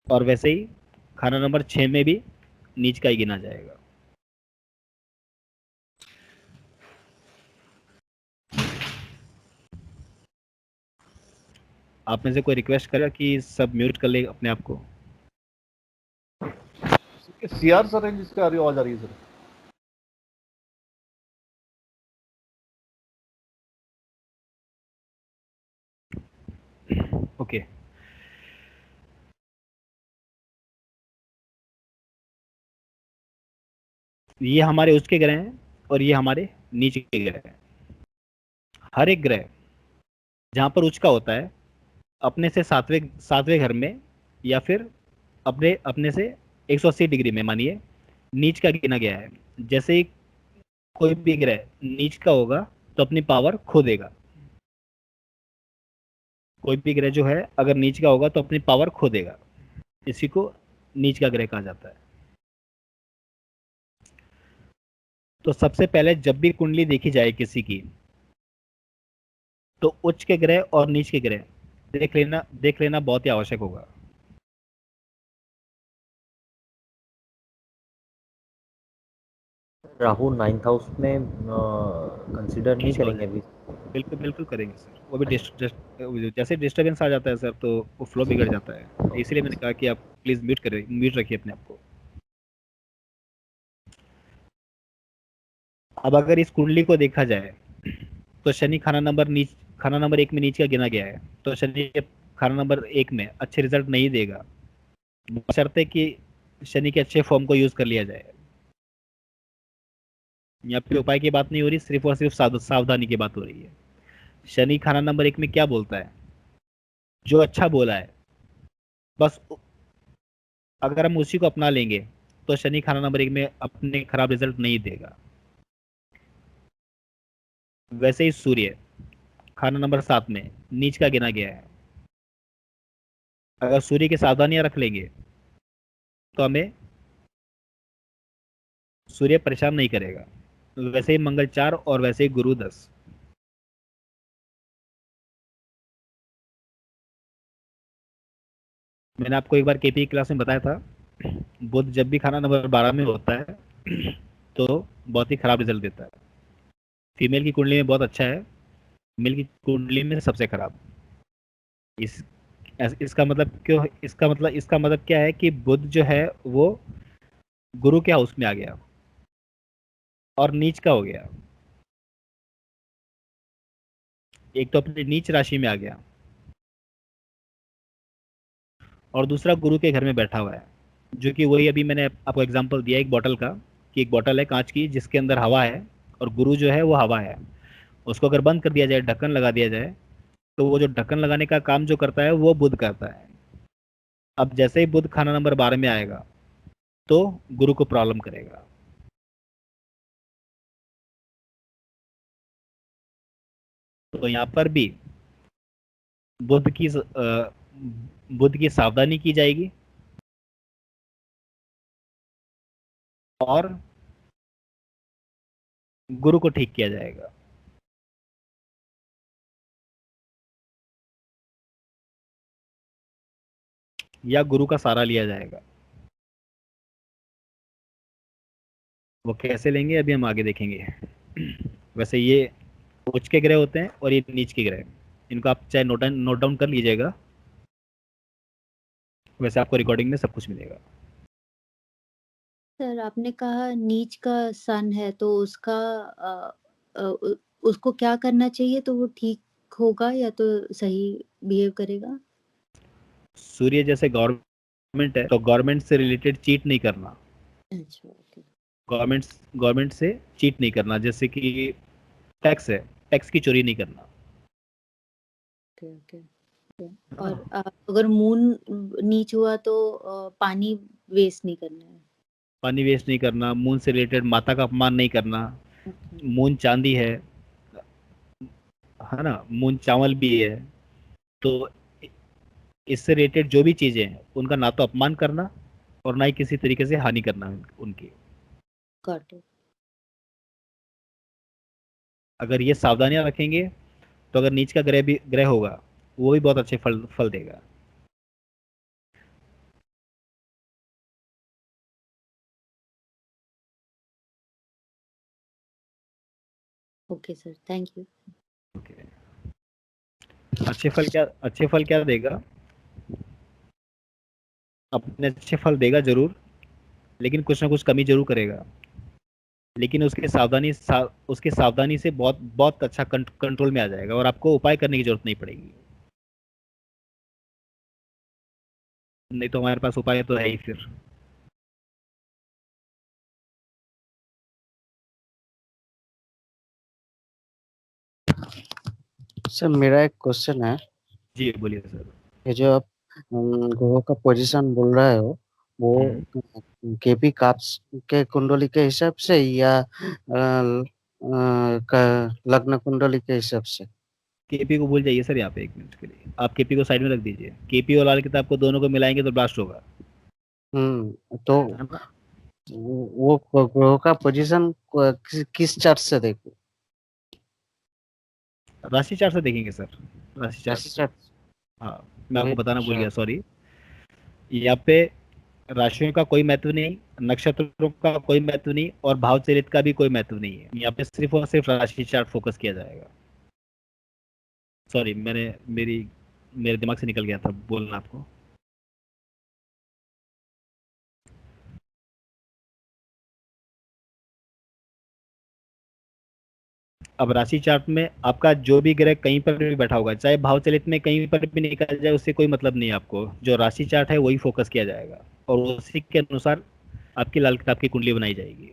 और वैसे ही खाना नंबर 6 में भी नीच का ही गिना जाएगा। आप में से कोई रिक्वेस्ट करेगा कि सब म्यूट कर ले अपने आप को। सीआर सर है जिसका आवाज आ रही है सर। ओके, ये हमारे उसके ग्रह हैं और ये हमारे नीचे के ग्रह हैं। हर एक ग्रह जहां पर उच्च का होता है अपने से सातवें सातवें घर में या फिर अपने अपने से 180 डिग्री में मानिए नीच का गिना गया है। जैसे ही कोई भी ग्रह नीच का होगा तो अपनी पावर खो देगा। कोई भी ग्रह जो है अगर नीच का होगा तो अपनी पावर खो देगा। इसी को नीच का ग्रह कहा जाता है। तो सबसे पहले जब भी कुंडली देखी जाए किसी की तो उच्च के ग्रह और नीच के ग्रह देख लेना बहुत ही आवश्यक होगा। राहु 9th हाउस में कंसीडर नहीं करेंगे अभी? बिल्कुल बिल्कुल करेंगे सर। वो भी जैसे डिस्टरबेंस आ जाता है सर तो वो फ्लो बिगड़ जाता है। इसीलिए मैंने कहा कि आप प्लीज म्यूट रखिए अपने आप को। अब अगर इस कुंडली को देखा जाए तो शनि खाना नंबर 1 में नीच का गिना गया है। तो शनि खाना नंबर 1 में अच्छे रिजल्ट नहीं देगा, बशर्ते कि शनि के अच्छे फॉर्म को यूज कर लिया जाए। यहाँ पे उपाय की बात नहीं हो रही, सिर्फ और सिर्फ सावधानी की बात हो रही है। शनि खाना नंबर 1 में क्या बोलता है? जो अच्छा बोला है बस अगर हम उसी को अपना लेंगे तो शनि खाना नंबर 1 में अपने खराब रिजल्ट नहीं देगा। वैसे ही सूर्य खाना नंबर 7 में नीच का गिना गया है। अगर सूर्य की सावधानियां रख लेंगे तो हमें सूर्य परेशान नहीं करेगा। वैसे ही मंगल 4 और वैसे ही गुरु 10। मैंने आपको एक बार केपी क्लास में बताया था, बुध जब भी खाना नंबर 12 में होता है तो बहुत ही खराब रिजल्ट देता है। फीमेल की कुंडली में बहुत अच्छा है, मेल की कुंडली में सबसे खराब। इस इसका मतलब क्या है कि बुध जो है वो गुरु के हाउस में आ गया और नीच का हो गया। एक तो अपनी नीच राशि में आ गया और दूसरा गुरु के घर में बैठा हुआ है, जो कि वही अभी मैंने आपको एग्जांपल दिया एक बॉटल का, कि एक बॉटल है कांच की जिसके अंदर हवा है और गुरु जो है वो हवा है। उसको अगर बंद कर दिया जाए, ढक्कन लगा दिया जाए, तो वो जो ढक्कन लगाने का काम जो करता है वो बुध करता है। अब जैसे ही बुध खाना नंबर 12 में आएगा तो गुरु को प्रॉब्लम करेगा। तो यहाँ पर भी बुध की सावधानी की जाएगी और गुरु को ठीक किया जाएगा। या गुरु का सहारा लिया जाएगा। वो कैसे लेंगे अभी हम आगे देखेंगे। वैसे ये उच्च के ग्रह होते हैं और ये नीच के ग्रह। इनको आप चाहे नोट डाउन कर लीजिएगा, वैसे आपको रिकॉर्डिंग में सब कुछ मिलेगा। सर आपने कहा नीच का सन है तो उसका उसको क्या करना चाहिए तो वो ठीक होगा या तो सही बिहेव करेगा? सूर्य जैसे गवर्नमेंट है तो गवर्नमेंट से रिलेटेड चीट नहीं करना। अच्छा, ओके। गवर्नमेंट गवर्नमेंट से चीट नहीं करना, जैसे कि टैक्स है, टैक्स की चोरी नहीं करना। Okay, okay, okay. है और ना? अगर मून नीच हुआ तो पानी वेस्ट नहीं करना है। पानी वेस्ट नहीं करना, मून से रिलेटेड माता का अपमान नहीं करना। ओके, मून चांदी है ना, मून चावल भी है। तो इससे रिलेटेड जो भी चीजें हैं उनका ना तो अपमान करना और ना ही किसी तरीके से हानि करना उनकी। Got it. अगर ये सावधानियां रखेंगे तो अगर नीच का ग्रह होगा वो भी बहुत अच्छे फल फल देगा। Okay sir, thank you. Okay. अच्छे फल क्या देगा? अपने अच्छे फल देगा जरूर, लेकिन कुछ ना कुछ कमी जरूर करेगा। लेकिन उसके सावधानी से बहुत बहुत अच्छा कंट्रोल में आ जाएगा और आपको उपाय करने की जरूरत नहीं पड़ेगी। नहीं तो हमारे पास उपाय तो है ही फिर। सर मेरा एक क्वेश्चन है। जी बोलिए सर। ये जो आप ग्रहों का पोजीशन बोल रहे हो, वो हम्म। केपी काप्स के कुंडली के हिसाब से या लग्न कुंडली के हिसाब से? केपी को भूल जाइए सर, यहाँ पे एक मिनट के लिए आप केपी को साइड में रख दीजिए। केपी और लाल किताब को दोनों को मिलाएंगे तो ब्लास्ट होगा। तो है ना? वो ग्रहों का पोजीशन किस चार्ट से देखो? राशि चार्ट से देखेंगे सर, राशि चार्ट राशि से। चार्ट? हाँ, मैं आपको बताना भूल अच्छा। गया, सॉरी। यहाँ पे राशियों का कोई महत्व नहीं, नक्षत्रों का कोई महत्व नहीं और भाव चरित का भी कोई महत्व नहीं है। यहाँ पे सिर्फ और सिर्फ राशि चार्ट फोकस किया जाएगा। सॉरी, मेरे दिमाग से निकल गया था बोलना आपको। अब राशि चार्ट में आपका जो भी ग्रह कहीं पर भी बैठा होगा, चाहे भाव चलित में कहीं पर भी निकल जाए, उससे कोई मतलब नहीं है। आपको जो राशि चार्ट है वही फोकस किया जाएगा और उसी के अनुसार आपकी लाल किताब की कुंडली बनाई जाएगी।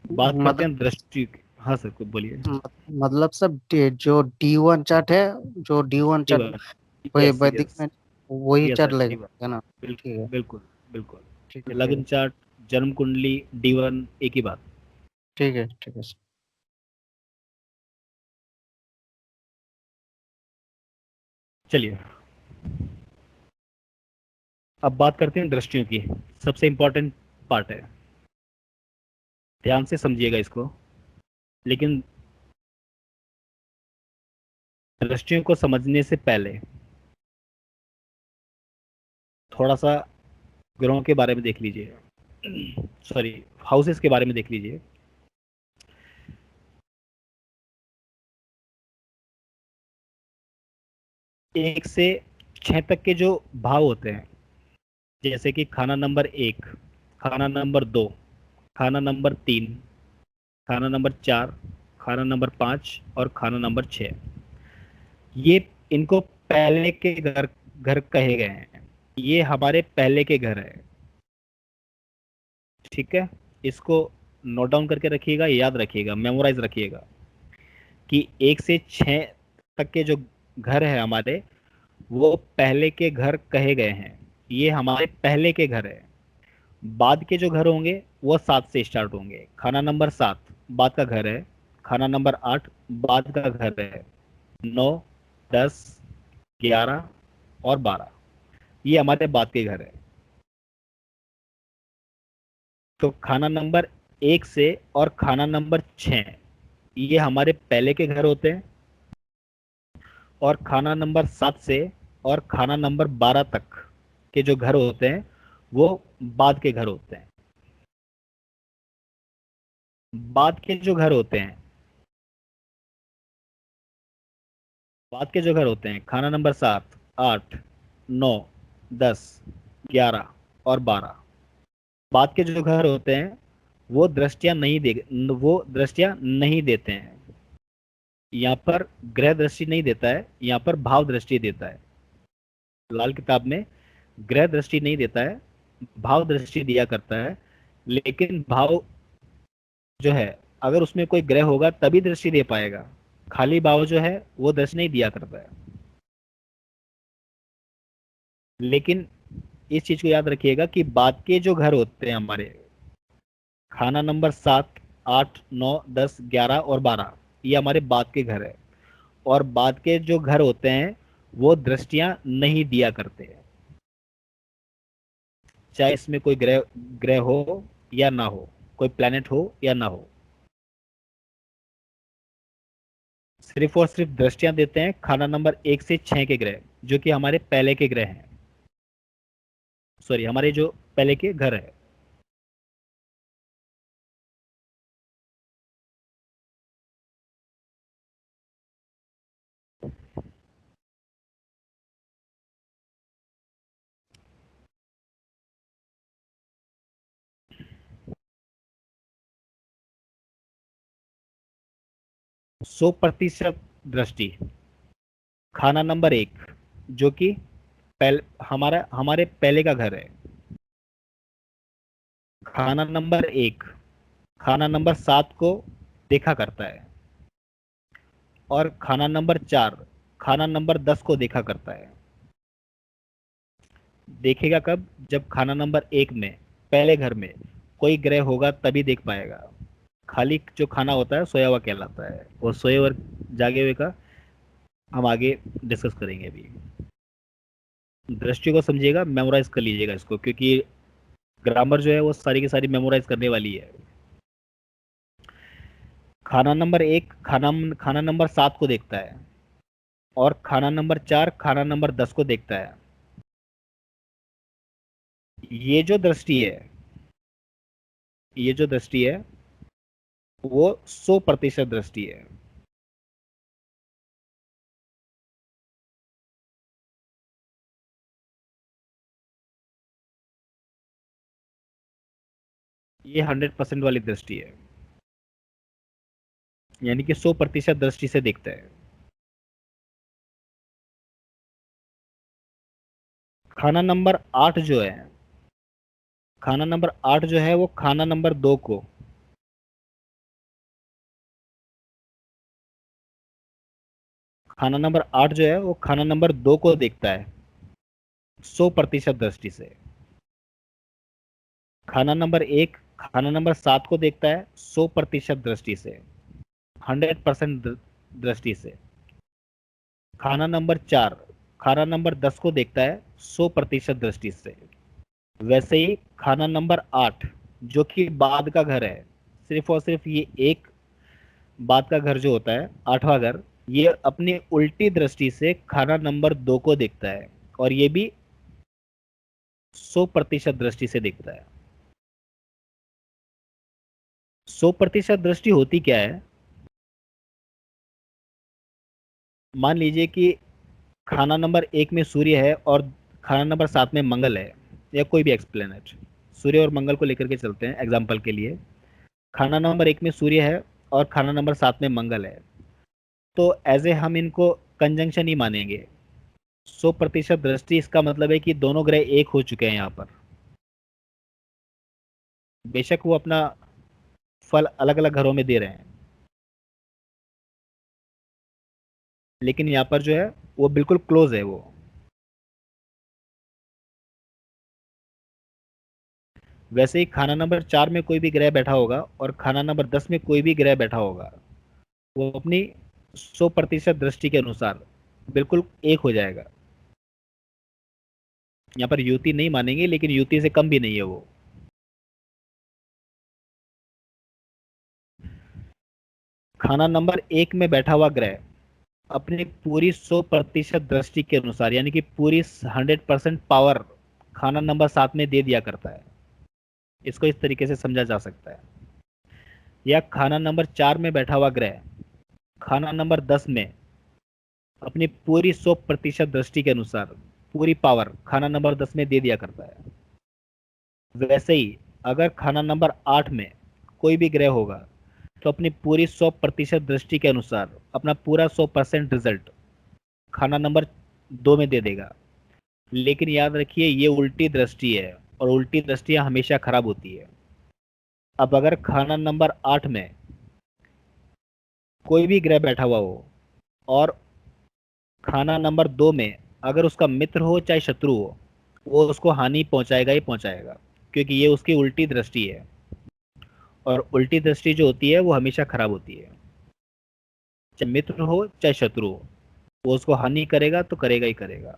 बात करते मतलब हैं दृष्टि की। हाँ सर, कुछ बोलिए। मतलब सब जो D1 चार्ट है, जो D1 चार्ट D1। वही यस वैदिक यस। में वही यस चार्ट सर, लगेगा, D1। है ना? ठीक बिल्कुल है, बिल्कुल बिल्कुल। ठीक है, ठीक लग्न है, चार्ट, जन्म कुंडली, D1 एक ही बात। ठीक है, ठीक है सर। चलिए, अब बात करते हैं दृष्टियों की। सबसे इंपॉर्टेंट पार्ट है, ध्यान से समझिएगा इसको। लेकिन दृष्टियों को समझने से पहले थोड़ा सा ग्रहों के बारे में देख लीजिए, सॉरी, हाउसेस के बारे में देख लीजिए। एक से 6 तक के जो भाव होते हैं, जैसे कि खाना नंबर 1, खाना नंबर 2, खाना नंबर 3, खाना नंबर 4, खाना नंबर 5 और खाना नंबर 6, ये इनको पहले के घर घर कहे गए हैं। ये हमारे पहले के घर है। ठीक है, इसको नोट डाउन करके रखिएगा, याद रखिएगा, मेमोराइज रखिएगा कि 1 से 6 तक के जो घर है हमारे, वो पहले के घर कहे गए हैं। ये हमारे पहले के घर है। बाद के जो घर होंगे वो 7 से स्टार्ट होंगे। खाना नंबर 7 बाद का घर है। खाना नंबर 8 बाद का घर है। 9, 10, 11 और 12 ये हमारे बाद के घर है। तो खाना नंबर 1 से और खाना नंबर 6 ये हमारे पहले के घर होते हैं। और खाना नंबर 7 से और खाना नंबर 12 तक के जो घर होते हैं वो बाद के घर होते हैं। बाद के जो घर होते हैं बाद के जो घर होते हैं खाना नंबर 7, 8, 9, 10, 11 और 12, बाद के जो घर होते हैं वो दृष्टियां नहीं देते हैं। यहाँ पर ग्रह दृष्टि नहीं देता है, यहाँ पर भाव दृष्टि देता है। लाल किताब में ग्रह दृष्टि नहीं देता है, भाव दृष्टि दिया करता है। लेकिन भाव जो है अगर उसमें कोई ग्रह होगा तभी दृष्टि दे पाएगा, खाली भाव जो है वो दृष्टि नहीं दिया करता है। लेकिन इस चीज को याद रखिएगा कि बाद के जो घर होते हैं हमारे खाना नंबर 7, 8, 9, 10, 11 और 12, ये हमारे बाद के घर है। और बाद के जो घर होते हैं वो दृष्टियां नहीं दिया करते हैं, चाहे इसमें कोई ग्रह ग्रह हो या ना हो, कोई प्लैनेट हो या ना हो, सिर्फ और सिर्फ दृष्टियां देते हैं खाना नंबर 1 से 6 के ग्रह, जो कि हमारे पहले के ग्रह हैं, सॉरी हमारे जो पहले के घर है। सौ प्रतिशत दृष्टि खाना नंबर 1, जो कि हमारे पहले का घर है। खाना नंबर 1 खाना नंबर 7 को देखा करता है, और खाना नंबर 4 खाना नंबर 10 को देखा करता है। देखेगा कब? जब खाना नंबर 1 में पहले घर में कोई ग्रह होगा तभी देख पाएगा। खाली जो खाना होता है सोया हुआ कहलाता है, और सोए और जागे हुए का हम आगे डिस्कस करेंगे। अभी दृष्टि को समझिएगा, मेमोराइज कर लीजिएगा इसको, क्योंकि ग्रामर जो है वो सारी की सारी मेमोराइज करने वाली है। खाना नंबर 1 खाना नंबर 7 को देखता है, और खाना नंबर 4 खाना नंबर 10 को देखता है। ये जो दृष्टि है वो 100% दृष्टि है। ये 100% वाली दृष्टि है, यानी कि 100% दृष्टि से देखता है। खाना नंबर 8 जो है वो खाना नंबर 2 को खाना नंबर 8 जो है वो खाना नंबर 2 को देखता है 100% दृष्टि से। खाना नंबर 1 खाना नंबर 7 को देखता है 100% दृष्टि से, 100% दृष्टि से। खाना नंबर 4 खाना नंबर 10 को देखता है 100% दृष्टि से। वैसे ही खाना नंबर 8 जो कि बाद का घर है, सिर्फ और सिर्फ ये एक बाद का घर जो होता है 8वां घर, ये अपनी उल्टी दृष्टि से खाना नंबर 2 को देखता है, और ये भी 100% दृष्टि से देखता है। 100% दृष्टि होती क्या है? मान लीजिए कि खाना नंबर 1 में सूर्य है और खाना नंबर 7 में मंगल है, या कोई भी एक्सप्लेनेट, सूर्य और मंगल को लेकर के चलते हैं एग्जाम्पल के लिए। खाना नंबर 1 में सूर्य है और खाना नंबर 7 में मंगल है, तो एज ए हम इनको कंजंक्शन ही मानेंगे। 100% दृष्टि इसका मतलब है कि दोनों ग्रह एक हो चुके हैं यहाँ पर। बेशक वो अपना फल अलग अलग घरों में दे रहे हैं, लेकिन यहाँ पर जो है वो बिल्कुल क्लोज है वो। वैसे ही खाना नंबर 4 में कोई भी ग्रह बैठा होगा और खाना नंबर 10 में कोई भी ग्रह बैठा होगा, वो अपनी 100% दृष्टि के अनुसार बिल्कुल एक हो जाएगा। यहाँ पर युति नहीं मानेंगे, लेकिन युति से कम भी नहीं है वो। खाना नंबर 1 में बैठा हुआ ग्रह अपनी पूरी 100% दृष्टि के अनुसार, यानी कि पूरी 100% पावर खाना नंबर 7 में दे दिया करता है। इसको इस तरीके से समझा जा सकता है। या खाना नंबर 4 में बैठा हुआ ग्रह खाना नंबर 10 में अपनी पूरी 100% दृष्टि के अनुसार पूरी पावर खाना नंबर 10 में दे दिया करता है। वैसे ही अगर खाना नंबर 8 में कोई भी ग्रह होगा तो अपनी पूरी 100% दृष्टि के अनुसार अपना पूरा 100% रिजल्ट खाना नंबर 2 में दे देगा। लेकिन याद रखिए ये उल्टी दृष्टि है और उल्टी दृष्टियां हमेशा खराब होती है। अब अगर खाना नंबर 8 में कोई भी ग्रह बैठा हुआ हो और खाना नंबर 2 में अगर उसका मित्र हो चाहे शत्रु हो, वो उसको हानि पहुंचाएगा ही पहुंचाएगा, क्योंकि ये उसकी उल्टी दृष्टि है और उल्टी दृष्टि जो होती है वो हमेशा खराब होती है। चाहे मित्र हो चाहे शत्रु हो, वो उसको हानि करेगा तो करेगा ही करेगा।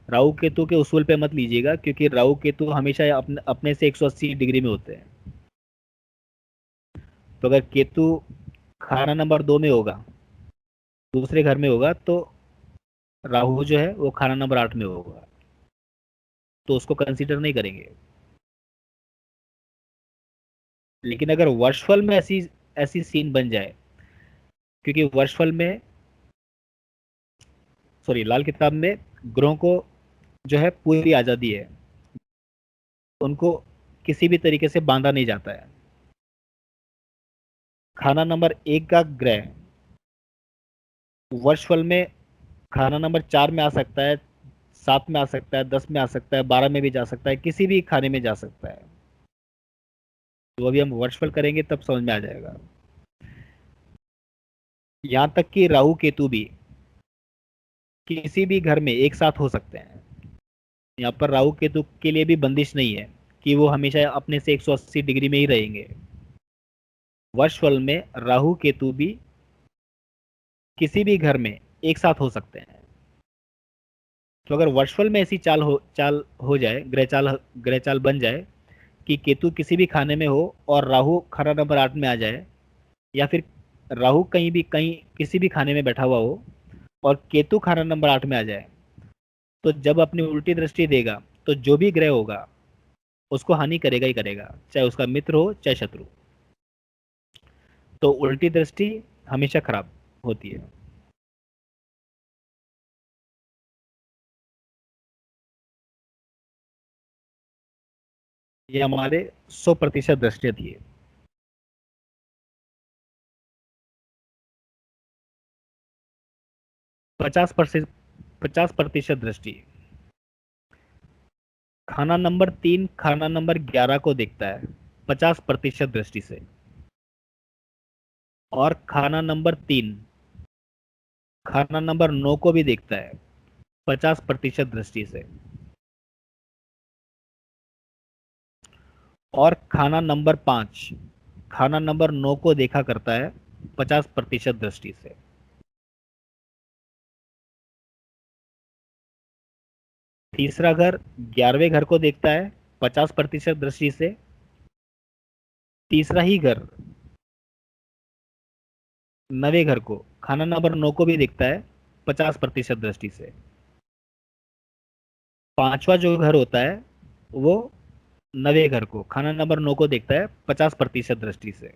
राहु केतु के उसूल पे मत लीजिएगा, क्योंकि राहु केतु हमेशा अपने से 180 डिग्री में होते हैं। तो अगर केतु खाना नंबर 2 में होगा, दूसरे घर में होगा, तो राहु जो है वो खाना नंबर 8 में होगा, तो उसको कंसीडर नहीं करेंगे। लेकिन अगर वर्षफल में ऐसी ऐसी सीन बन जाए, क्योंकि वर्षफल में, सॉरी, लाल किताब में ग्रहों को जो है पूरी आज़ादी है, उनको किसी भी तरीके से बांधा नहीं जाता है। खाना नंबर 1 का ग्रह वर्षफल में खाना नंबर 4 में आ सकता है, 7 में आ सकता है, 10 में आ सकता है, 12 में भी जा सकता है, किसी भी खाने में जा सकता है। तो अभी हम वर्षफल करेंगे तब समझ में आ जाएगा। यहां तक कि राहु केतु भी किसी भी घर में एक साथ हो सकते हैं। यहाँ पर राहु केतु के लिए भी बंदिश नहीं है कि वो हमेशा अपने से 180 डिग्री में ही रहेंगे। वर्षफल में राहु केतु भी किसी भी घर में एक साथ हो सकते हैं। तो अगर वर्षफल में ऐसी चाल हो जाए, ग्रह चाल बन जाए कि केतु किसी भी खाने में हो और राहु खाना नंबर 8 में आ जाए, या फिर राहु कहीं किसी भी खाने में बैठा हुआ हो और केतु खाना नंबर 8 में आ जाए, तो जब अपनी उल्टी दृष्टि देगा तो जो भी ग्रह होगा उसको हानि करेगा ही करेगा, चाहे उसका मित्र हो चाहे शत्रु। तो उल्टी दृष्टि हमेशा खराब होती है। ये हमारे 100% दृष्टियां थी। 50% दृष्टि खाना नंबर 3 खाना नंबर 11 को देखता है 50% दृष्टि से, और खाना नंबर 3 खाना नंबर 9 को भी देखता है 50% दृष्टि से, और खाना नंबर 5 खाना नंबर 9 को देखा करता है 50% दृष्टि से। तीसरा घर 11वें घर को देखता है 50% दृष्टि से। तीसरा ही घर 9वें घर को, खाना नंबर 9 को भी देखता है 50% दृष्टि से। पांचवा जो घर होता है वो 9वें घर को, खाना नंबर 9 को देखता है 50% दृष्टि से।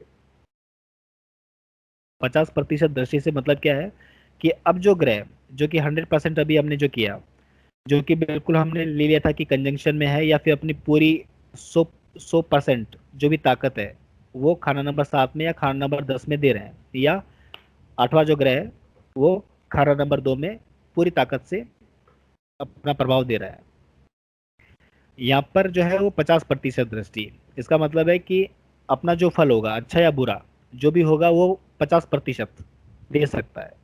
50% दृष्टि से मतलब क्या है कि अब जो ग्रह, जो कि 100% अभी हमने जो किया, जो कि बिल्कुल हमने ले लिया था कि कंजंक्शन में है या फिर अपनी पूरी 100% जो भी ताकत है वो खाना नंबर 7 में या खाना नंबर 10 में दे रहे हैं, या 8वां जो ग्रह है वो खाना नंबर 2 में पूरी ताकत से अपना प्रभाव दे रहा है। यहाँ पर जो है वो 50% दृष्टि, इसका मतलब है कि अपना जो फल होगा, अच्छा या बुरा जो भी होगा, वो 50% दे सकता है।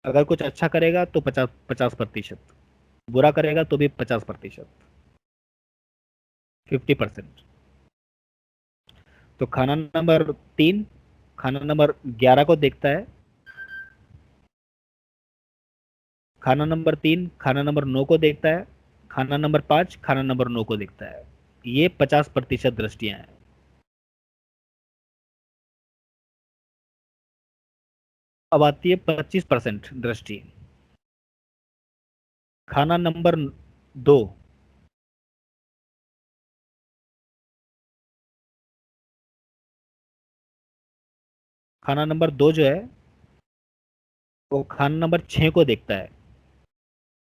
अगर कुछ अच्छा करेगा तो 50%, बुरा करेगा तो भी 50%, 50%। तो खाना नंबर 3 खाना नंबर 11 को देखता है, खाना नंबर 3 खाना नंबर 9 को देखता है, खाना नंबर 5 खाना नंबर 9 को देखता है। ये 50% दृष्टियां हैं। अब आती है 25% दृष्टि। खाना नंबर 2, खाना नंबर 2 जो है वो खाना नंबर 6 को देखता है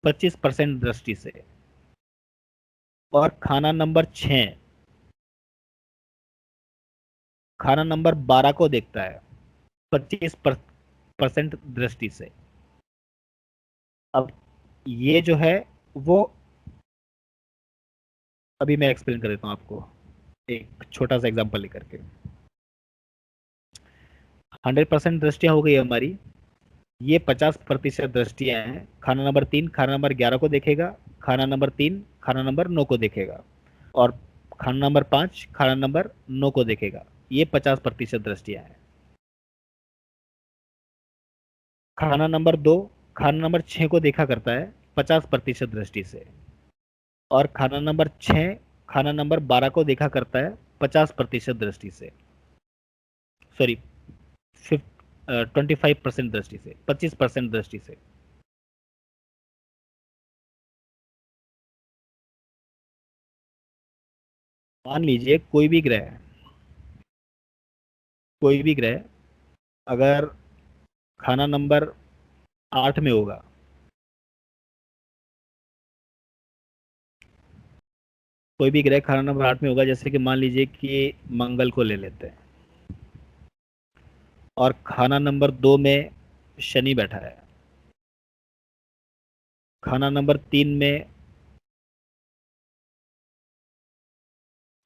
25% दृष्टि से, और खाना नंबर 6 खाना नंबर 12 को देखता है 25% दृष्टि से। अब ये जो है वो, अभी मैं एक्सप्लेन कर देता हूं आपको एक छोटा सा एग्जांपल लेकर के। 100% दृष्टियां हो गई हमारी, ये 50% दृष्टियां हैं। खाना नंबर 3 खाना नंबर 11 को देखेगा, खाना नंबर 3 खाना नंबर 9 को देखेगा, और खाना नंबर 5 खाना नंबर 9 को देखेगा। ये 50% दृष्टियां हैं। खाना नंबर 2 खाना नंबर 6 को देखा करता है 50% दृष्टि से, और खाना नंबर 6 खाना नंबर 12 को देखा करता है 50% दृष्टि से, सॉरी 25% दृष्टि से, 25% दृष्टि से। मान लीजिए कोई भी ग्रह अगर खाना नंबर 8 में होगा, कोई भी ग्रह खाना नंबर 8 में होगा, जैसे कि मान लीजिए कि मंगल को ले लेते हैं, और खाना नंबर 2 में शनि बैठा है, खाना नंबर 3 में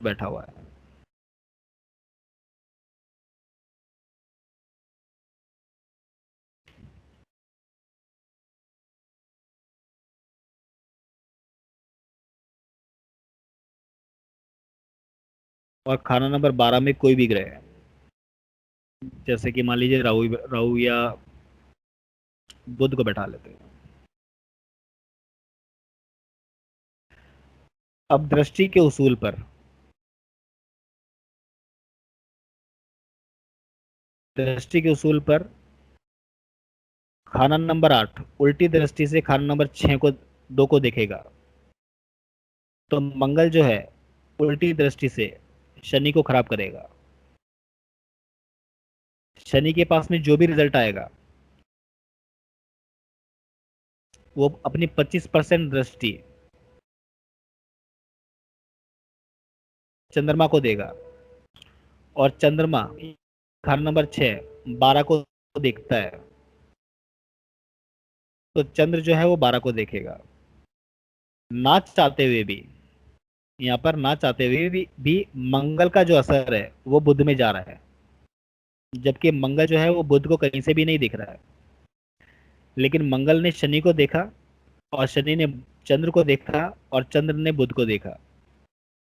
बैठा हुआ है, और खाना नंबर 12 में कोई भी ग्रह है, जैसे कि मान लीजिए राहु राहु या बुध को बैठा लेते हैं। अब दृष्टि के उसूल पर खाना नंबर 8 उल्टी दृष्टि से खाना नंबर 6 को 2 को देखेगा, तो मंगल जो है उल्टी दृष्टि से शनि को खराब करेगा। शनि के पास में जो भी रिजल्ट आएगा वो अपनी 25% दृष्टि चंद्रमा को देगा, और चंद्रमा खाना नंबर 6 12 को देखता है, तो चंद्र जो है वो 12 को देखेगा। ना चाहते हुए भी, यहाँ पर ना चाहते हुए भी मंगल का जो असर है वो बुध में जा रहा है, जबकि मंगल जो है वो बुध को कहीं से भी नहीं दिख रहा है। लेकिन मंगल ने शनि को देखा, और शनि ने चंद्र को देखा, और चंद्र ने बुध को देखा।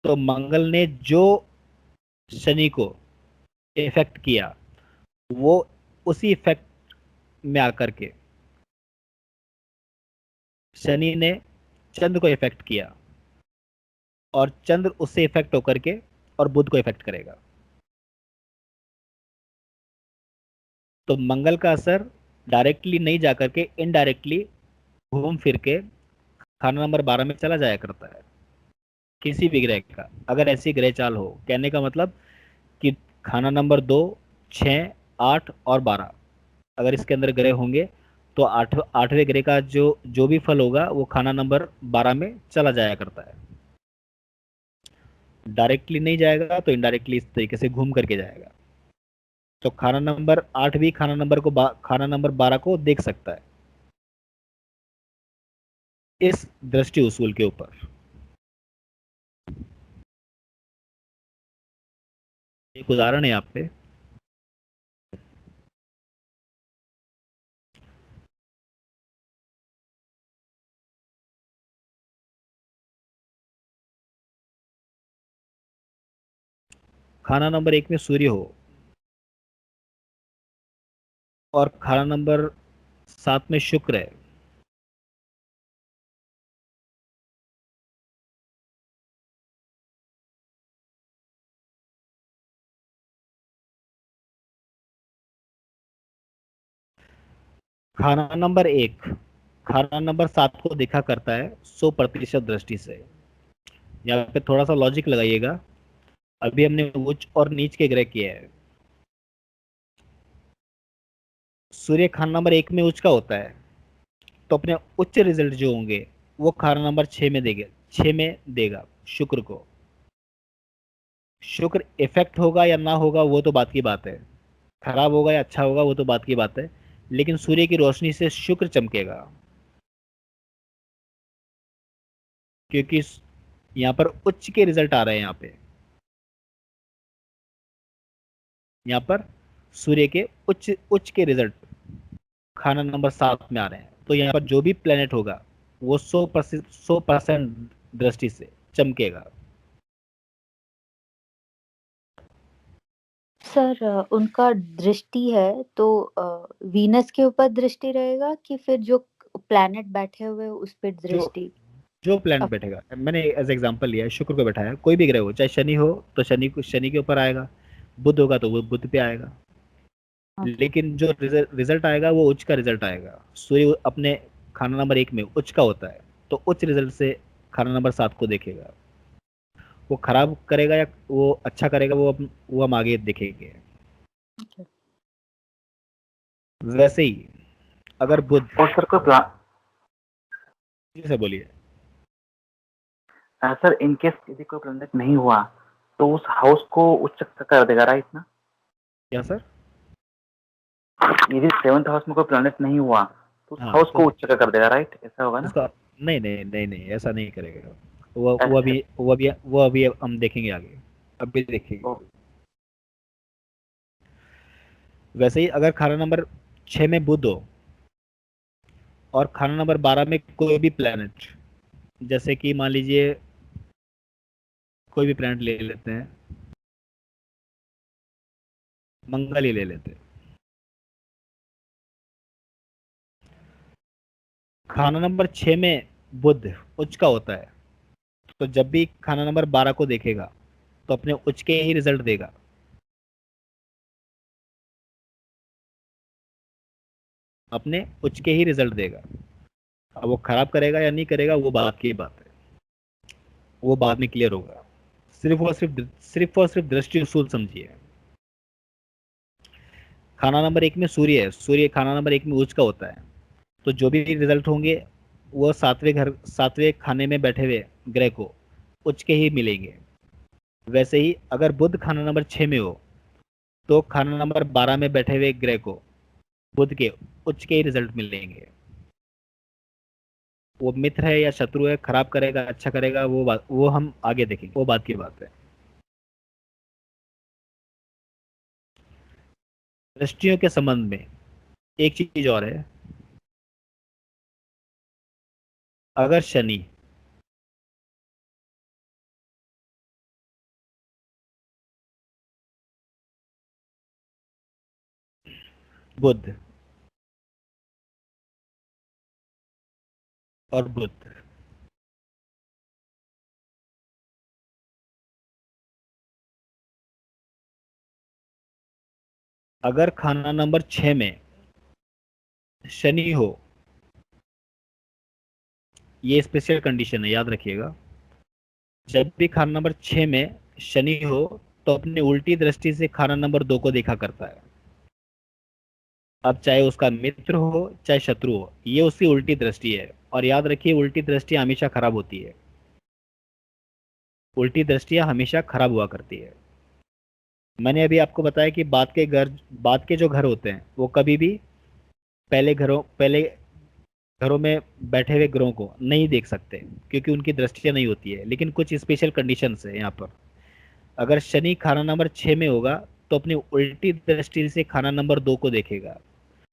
तो मंगल ने जो शनि को इफेक्ट किया, वो उसी इफेक्ट में आकर के शनि ने चंद्र को इफेक्ट किया, और चंद्र उससे इफेक्ट होकर के और बुध को इफेक्ट करेगा। तो मंगल का असर डायरेक्टली नहीं जाकर के इनडायरेक्टली घूम फिर के खाना नंबर 12 में चला जाया करता है किसी भी ग्रह का, अगर ऐसी ग्रह चाल हो। कहने का मतलब कि खाना नंबर 2, 6, 8 और 12 अगर इसके अंदर ग्रह होंगे, तो आठवें ग्रह का जो भी फल होगा वो खाना नंबर 12 में चला जाया करता है। डायरेक्टली नहीं जाएगा तो इनडायरेक्टली इस तरीके से घूम करके जाएगा। तो खाना नंबर 8 भी खाना नंबर 12 को देख सकता है इस दृष्टि उसूल के ऊपर। एक उदाहरण है यहाँ पे, खाना नंबर 1 में सूर्य हो, और खाना नंबर 7 में शुक्र है, खाना नंबर 1 खाना नंबर 7 को देखा करता है 100% दृष्टि से। यहाँ पे थोड़ा सा लॉजिक लगाइएगा। अभी हमने उच्च और नीच के ग्रह किए हैं। सूर्य खाना नंबर 1 में उच्च का होता है, तो अपने उच्च रिजल्ट जो होंगे वो खाना नंबर 6 में देगा शुक्र को। शुक्र इफेक्ट होगा या ना होगा वो तो बात की बात है, खराब होगा या अच्छा होगा वो तो बात की बात है, लेकिन सूर्य की रोशनी से शुक्र चमकेगा, क्योंकि यहाँ पर उच्च के रिजल्ट आ रहे हैं। यहाँ पर सूर्य के उच्च उच्च के रिजल्ट खाना नंबर 7 में आ रहे हैं, तो यहाँ पर जो भी प्लेनेट होगा वो 100% दृष्टि से चमकेगा। सर उनका दृष्टि है तो वीनस के ऊपर दृष्टि रहेगा कि फिर जो प्लैनेट बैठे हुए उस पर दृष्टि? जो प्लैनेट बैठेगा, मैंने एज एग्जांपल लिया है, शुक्र को बैठाया, कोई भी ग्रह हो, चाहे शनि हो तो शनि के ऊपर आएगा, बुध होगा तो वो बुध पे आएगा, लेकिन जो रिजल्ट आएगा वो उच्च का रिजल्ट आएगा। सूर्य अपने खाना नंबर 1 में उच्च का होता है, तो उच्च रिजल्ट से खाना नंबर 7 को देखेगा। वो खराब करेगा या वो अच्छा करेगा वो हम आगे देखेंगे। वैसे ही अगर बुध, और सर कोई प्लान, जैसे बोलिए सर इन केस यदि कोई प्लैनेट नहीं हुआ तो उस हाउस को उच्च कर देगा, राइट ना? क्या सर? यदि 7th हाउस में कोई प्लैनेट नहीं हुआ तो उस हाउस को उच्च कर देगा, राइट? ऐसा होगा ना? उसका नहीं ऐसा नहीं करेगा। वो अभी हम देखेंगे आगे, अभी देखेंगे। वैसे ही अगर खाना नंबर 6 में बुध हो और खाना नंबर 12 में कोई भी प्लैनेट, जैसे कि मान लीजिए कोई भी प्लैनेट ले लेते हैं, मंगल ही ले लेते हैं, खाना नंबर 6 में बुध उच्च का होता है, तो जब भी खाना नंबर 12 को देखेगा तो अपने उच्च के ही रिजल्ट देगा। अपने उच्च के ही रिजल्ट देगा। अब वो खराब करेगा या नहीं करेगा वो बात की बात है, वो बाद में क्लियर होगा। सिर्फ और सिर्फ दृष्टि उसूल समझिए। खाना नंबर 1 में सूर्य है, सूर्य खाना नंबर 1 में उच्च का होता है, तो जो भी रिजल्ट होंगे वो 7वें खाने में बैठे हुए ग्रह को उच्च के ही मिलेंगे। वैसे ही अगर बुध खाना नंबर 6 में हो तो खाना नंबर 12 में बैठे हुए ग्रह को बुध के उच्च के ही रिजल्ट मिलेंगे। वो मित्र है या शत्रु है, खराब करेगा अच्छा करेगा वो हम आगे देखेंगे, वो बात की बात है। दृष्टियों के संबंध में एक चीज और है, अगर शनि बुध और बुध अगर खाना नंबर 6 में शनि हो, ये स्पेशल कंडीशन है याद रखिएगा, जब भी खाना नंबर 6 में शनि हो तो अपनी उल्टी दृष्टि से खाना नंबर 2 को देखा करता है। अब चाहे उसका मित्र हो चाहे शत्रु हो, ये उसकी उल्टी दृष्टि है, और याद रखिए उल्टी दृष्टि हमेशा खराब होती है, उल्टी दृष्टियां हमेशा खराब हुआ करती है। मैंने अभी आपको बताया कि बात के जो घर होते हैं वो कभी भी पहले घरों में बैठे हुए ग्रहों को नहीं देख सकते, क्योंकि उनकी दृष्टियां नहीं होती है, लेकिन कुछ स्पेशल कंडीशंस है यहाँ पर। अगर शनि खाना नंबर 6 में होगा तो अपनी उल्टी दृष्टि से खाना नंबर 2 को देखेगा।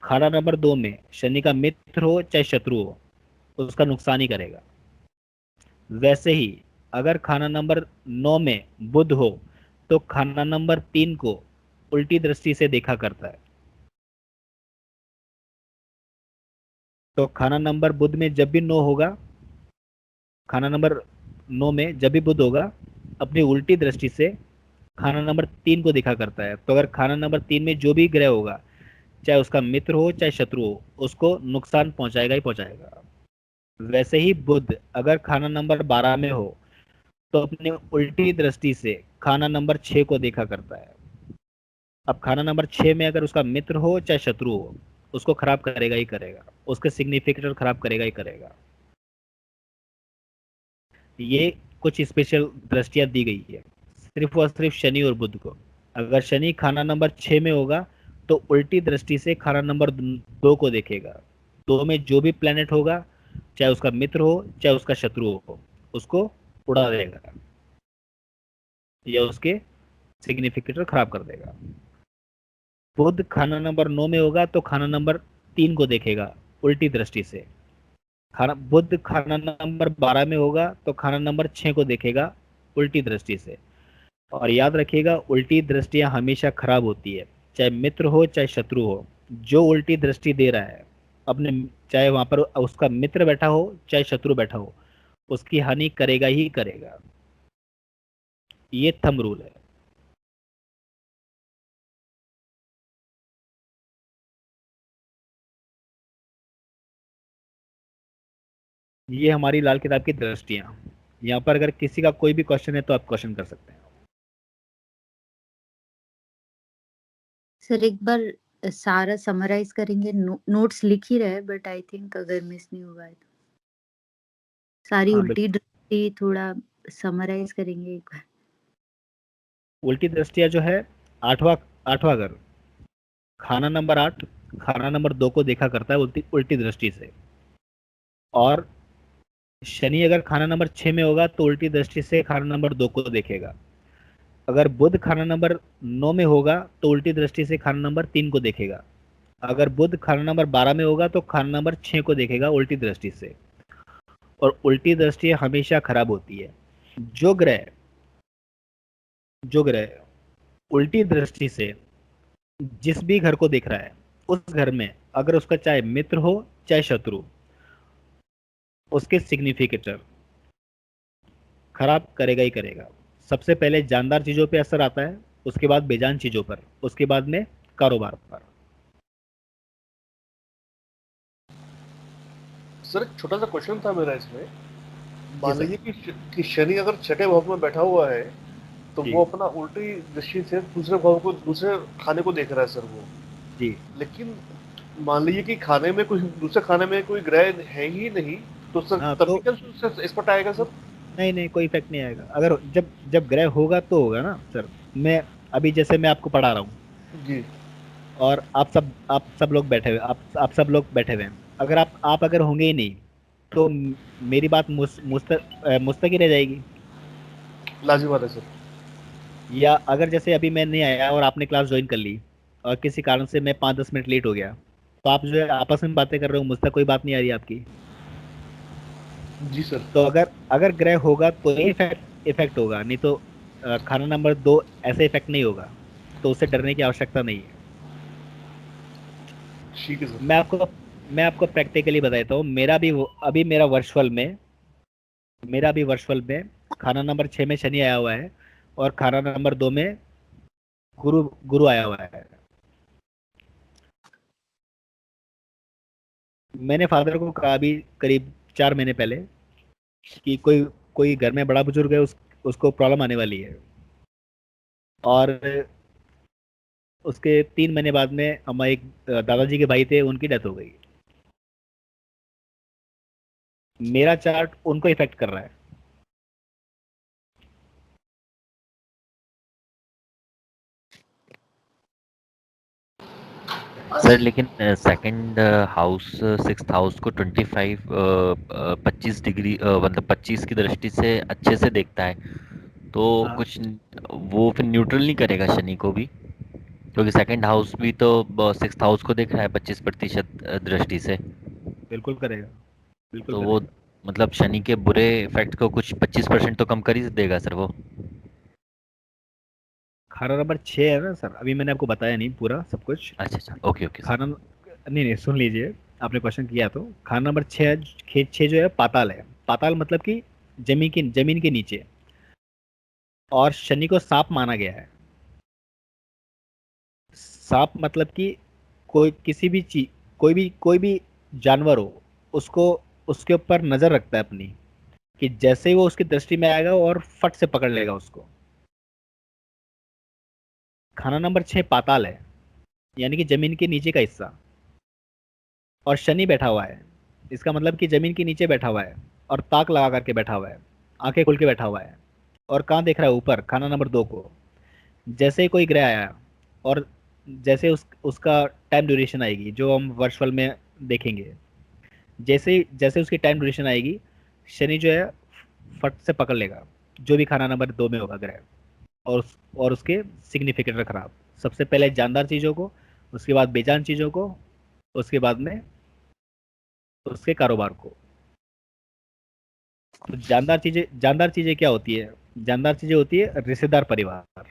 खाना नंबर 2 में शनि का मित्र हो चाहे शत्रु हो, उसका नुकसान ही करेगा। वैसे ही अगर खाना नंबर 9 में बुध हो तो खाना नंबर 3 को उल्टी दृष्टि से देखा करता है। तो खाना नंबर बुध में जब भी 9 होगा, खाना नंबर 9 में जब भी बुध होगा अपनी उल्टी दृष्टि से खाना नंबर 3 को देखा करता है। तो अगर खाना नंबर 3 में जो भी ग्रह होगा, चाहे उसका मित्र हो चाहे शत्रु हो, उसको नुकसान पहुंचाएगा ही पहुंचाएगा। वैसे ही बुध अगर खाना नंबर 12 में हो तो अपनी उल्टी दृष्टि से खाना नंबर 6 को देखा करता है। अब खाना नंबर 6 में अगर उसका मित्र हो चाहे शत्रु हो, उसको खराब करेगा ही करेगा, उसके सिग्निफिकेटर खराब करेगा ही करेगा। ये कुछ स्पेशल दृष्टियां दी गई है सिर्फ और सिर्फ शनि और बुध को। अगर शनि खाना नंबर 6 में होगा तो उल्टी दृष्टि से खाना नंबर 2 को देखेगा। 2 में जो भी प्लेनेट होगा, चाहे उसका मित्र हो चाहे उसका शत्रु हो, उसको उड़ा देगा या उसके सिग्निफिकेटर खराब कर देगा। बुध खाना नंबर 9 में होगा तो खाना नंबर 3 को देखेगा उल्टी दृष्टि से। बुध खाना नंबर 12 में होगा तो खाना नंबर 6 को देखेगा उल्टी दृष्टि से। और याद रखिएगा, उल्टी दृष्टियां हमेशा खराब होती है, चाहे मित्र हो चाहे शत्रु हो। जो उल्टी दृष्टि दे रहा है अपने, चाहे वहां पर उसका मित्र बैठा हो चाहे शत्रु बैठा हो, उसकी हानि करेगा ही करेगा। ये थंब रूल है। ये हमारी लाल किताब की दृष्टियां। यहाँ पर अगर किसी का कोई भी क्वेश्चन है तो आप क्वेश्चन कर सकते हैं। सर एक बार सारा समराइज करेंगे, नोट्स लिख ही रहे बट आई थिंक अगर मिस नहीं हुआ है तो सारी हाँ, उल्टी दृष्टि थोड़ा समराइज करेंगे एक बार। उल्टी दृष्टियां जो है, आठवां आठवां घर, खाना नंबर 8 खाना नंबर 2 को देखा करता है उल्टी उल्टी दृष्टि से। और शनि अगर खाना नंबर 6 में होगा तो उल्टी दृष्टि से खाना नंबर 2 को देखेगा। अगर बुध खाना नंबर 9 में होगा तो उल्टी दृष्टि से खाना नंबर 3 को देखेगा। अगर बुध खाना नंबर 12 में होगा तो खाना नंबर 6 को देखेगा उल्टी दृष्टि से। और उल्टी दृष्टि हमेशा खराब होती है। जो ग्रह उल्टी दृष्टि से जिस भी घर को देख रहा है, उस घर में अगर उसका चाहे मित्र हो चाहे शत्रु, उसके सिग्निफिकेटर खराब करेगा ही करेगा। सबसे पहले जानदार चीजों पे असर आता है, उसके बाद बेजान चीजों पर, उसके बाद में कारोबार पर। सर एक छोटा सा क्वेश्चन था मेरा इसमें। मान सर। लीजिए कि शनि अगर छठे भाव में बैठा हुआ है तो जी वो अपना उल्टी दृष्टि से दूसरे भाव को, दूसरे खाने को देख रहा है सर वो। जी। लेकिन मान लीजिए कि खाने में कुछ दूसरे खाने में कोई ग्रह है ही नहीं, तो सर हाँ, तब भी तो क्या उससे इस पर आएगा सर? नहीं नहीं, कोई इफेक्ट नहीं आएगा। अगर जब जब ग्रह होगा तो होगा ना सर। मैं अभी जैसे मैं आपको पढ़ा रहा हूँ जी और आप सब लोग बैठे हुए, आप सब लोग बैठे हुए हैं। अगर आप अगर होंगे ही नहीं तो मेरी बात मुस्तक ही रह जाएगी। लाजमी बात है सर। या अगर जैसे अभी मैं नहीं आया और आपने क्लास ज्वाइन कर ली और किसी कारण से मैं 5-10 मिनट लेट हो गया, तो आप जो है आपस में बातें कर रहे हो, मुझ तक कोई बात नहीं आ रही आपकी। जी सर। तो अगर अगर ग्रह होगा तो ही इफेक्ट होगा, नहीं तो खाना नंबर 2 ऐसे इफेक्ट नहीं होगा। तो उससे डरने की आवश्यकता नहीं है। ठीक है सर। मैं आपको प्रैक्टिकली बताता हूँ। अभी मेरा भी वर्चुअल में खाना नंबर 6 में शनि आया हुआ है और खाना नंबर 2 में गुरु गुरु आया हुआ है। मैंने फादर को कहा अभी करीब 4 महीने पहले कि कोई कोई घर में बड़ा बुजुर्ग है, उसको प्रॉब्लम आने वाली है। और उसके 3 महीने बाद में हमारे एक दादाजी के भाई थे, उनकी डेथ हो गई। मेरा चार्ट उनको इफेक्ट कर रहा है। सर लेकिन सेकंड हाउस 6th हाउस को 25 डिग्री मतलब 25 की दृष्टि से अच्छे से देखता है, तो हाँ, कुछ वो फिर न्यूट्रल नहीं करेगा शनि को भी? क्योंकि सेकंड हाउस भी तो 6th हाउस को देख रहा है 25% दृष्टि से। बिल्कुल करेगा, बिल्कुल तो वो करेगा। मतलब शनि के बुरे इफेक्ट को कुछ 25% तो कम कर ही देगा सर वो। खाना नंबर 6 है ना सर, अभी मैंने आपको बताया नहीं पूरा सब कुछ। अच्छा अच्छा, ओके ओके सर। खाना नहीं नहीं, सुन लीजिए। आपने क्वेश्चन किया तो खाना नंबर 6 जो है पाताल है। पाताल मतलब कि जमीन के नीचे। और शनि को सांप माना गया है। सांप मतलब कि कोई भी जानवर हो, उसको उसके ऊपर नजर रखता है अपनी, कि जैसे ही वो उसकी दृष्टि में आएगा और फट से पकड़ लेगा उसको। खाना नंबर 6 पाताल है, यानी कि जमीन के नीचे का हिस्सा। और शनि बैठा हुआ है, इसका मतलब कि जमीन के नीचे बैठा हुआ है और ताक लगा करके बैठा हुआ है, आंखें खोल के बैठा हुआ है, और कहाँ देख रहा है, ऊपर खाना नंबर 2 को। जैसे ही कोई ग्रह आया और जैसे उसका टाइम ड्यूरेशन आएगी जो हम वर्चुअल में देखेंगे, जैसे जैसे उसकी टाइम ड्यूरेशन आएगी, शनि जो है फट से पकड़ लेगा जो भी खाना नंबर 2 में होगा ग्रह, और उसके सिग्निफिकेटर खराब। सबसे पहले जानदार चीज़ों को, उसके बाद बेजान चीज़ों को, उसके बाद में उसके कारोबार को। तो जानदार चीज़ें क्या होती है? जानदार चीज़ें होती है रिश्तेदार, परिवार।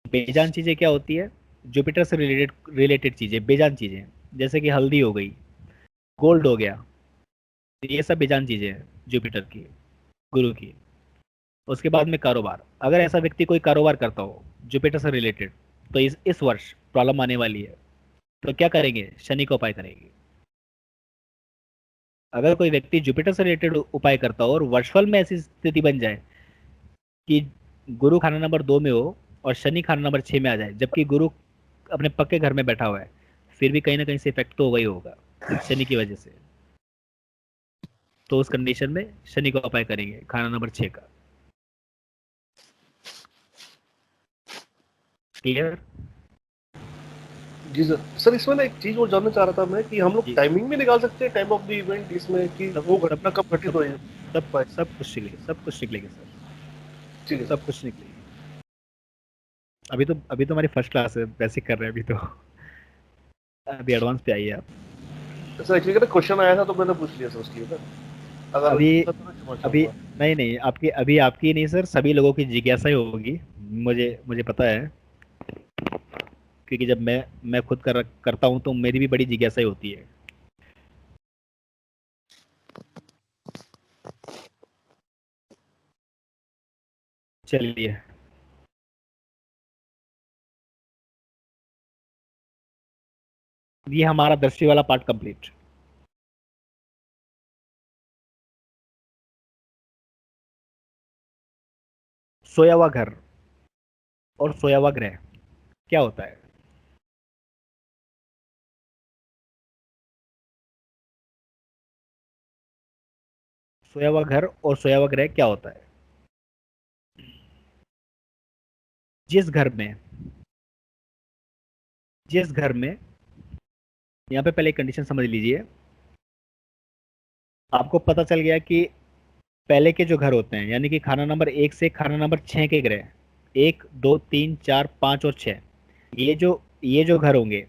बेजान चीज़ें क्या होती है? जुपिटर से रिलेटेड चीज़ें, बेजान चीज़ें, जैसे कि हल्दी हो गई, गोल्ड हो गया, ये सब बेजान चीज़ें हैं जुपिटर की, गुरु की। उसके बाद में कारोबार, अगर ऐसा व्यक्ति कोई कारोबार करता हो जुपिटर से रिलेटेड, तो इस वर्ष प्रॉब्लम आने वाली है। तो क्या करेंगे? शनि का उपाय करेंगे। अगर कोई व्यक्ति जुपिटर से रिलेटेड उपाय करता हो और वर्षफल में ऐसी स्थिति बन जाए कि गुरु खाना नंबर 2 में हो और शनि खाना नंबर 6 में आ जाए, जबकि गुरु अपने पक्के घर में बैठा हुआ है, फिर भी कहीं ना कहीं से इफेक्ट तो होगा ही होगा शनि की वजह से। तो उस कंडीशन में शनि का उपाय करेंगे खाना नंबर 6 का। क्लियर? जी सर इसमें ना एक चीज और जानना चाह रहा था मैं कि हम लोग जी। टाइमिंग भी निकाल सकते हैं, टाइम ऑफ द इवेंट, इसमें कि सब वो सब घटना कब घटित हो सब कुछ निकलेगा सर, ठीक है सब कुछ निकलेगी। अभी तो हमारी फर्स्ट क्लास है, बेसिक कर रहे हैं अभी तो, अभी एडवांस पे आइए आप। सर। एक्चुअली क्वेश्चन आया था तो मैंने पूछ लिया सर उसके लिए ना, अगर अभी तो मैं क्षमा अभी चाहूंगा। नहीं, आपकी नहीं सर, सभी लोगों की जिज्ञासा ही होगी, मुझे पता है, क्योंकि जब मैं खुद करता हूँ तो मेरी भी बड़ी जिज्ञासा ही होती है। चलिए, ये हमारा दृष्टि वाला पार्ट कंप्लीट। सोया हुआ घर और सोया हुआ ग्रह क्या होता है? सोया हुआ घर और सोया हुआ ग्रह क्या होता है? जिस घर में जिस घर में यहाँ पे पहले एक कंडीशन समझ लीजिए। आपको पता चल गया कि पहले के जो घर होते हैं, यानी कि खाना नंबर 1 से खाना नंबर 6 के ग्रह, 1 2 3 4 5 और 6, ये जो घर होंगे,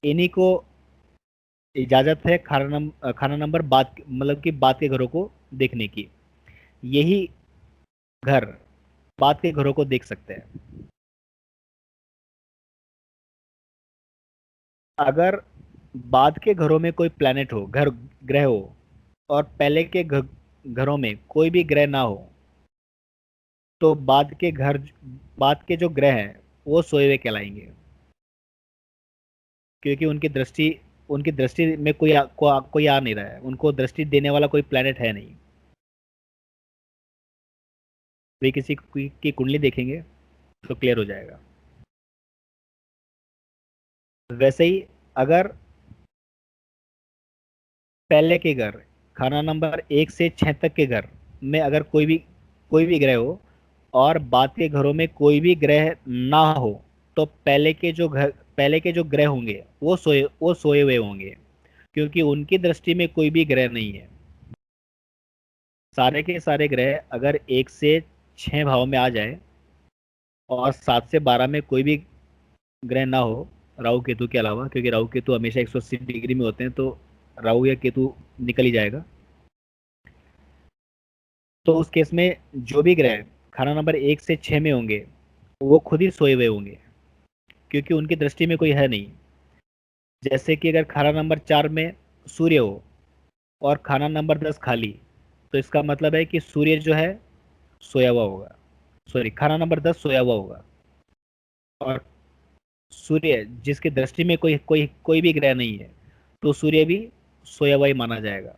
इन्हीं को इजाजत है खाना नंबर बाद, मतलब कि बाद के घरों को देखने की। यही घर बाद के घरों को देख सकते हैं। अगर बाद के घरों में कोई प्लैनेट हो, ग्रह हो, और पहले के घरों में कोई भी ग्रह ना हो, तो बाद के जो ग्रह हैं वो सोए हुए कहलाएंगे, क्योंकि उनकी दृष्टि में कोई आ नहीं रहा है, उनको दृष्टि देने वाला कोई प्लैनेट है नहीं। वे किसी की कुंडली देखेंगे तो क्लियर हो जाएगा। वैसे ही अगर पहले के घर, खाना नंबर 1 से 6 तक के घर में अगर कोई भी ग्रह हो, और बाद के घरों में कोई भी ग्रह ना हो, तो पहले के जो ग्रह होंगे वो सोए हुए होंगे, क्योंकि उनकी दृष्टि में कोई भी ग्रह नहीं है। सारे के सारे ग्रह अगर 1 से 6 भाव में आ जाए और 7 से 12 में कोई भी ग्रह ना हो, राहु केतु के अलावा, क्योंकि राहु केतु हमेशा 180 डिग्री में होते हैं, तो राहु या केतु निकल ही जाएगा। तो उस केस में जो भी ग्रह खाना नंबर 1 से 6 में होंगे वो खुद ही सोए हुए होंगे, क्योंकि उनकी दृष्टि में कोई है नहीं। जैसे कि अगर खाना नंबर 4 में सूर्य हो और खाना नंबर 10 खाली, तो इसका मतलब है कि सूर्य जो है सोया हुआ होगा, सॉरी, खाना नंबर 10 सोया हुआ होगा, और सूर्य जिसकी दृष्टि में कोई भी ग्रह नहीं है, तो सूर्य भी सोया हुआ ही माना जाएगा।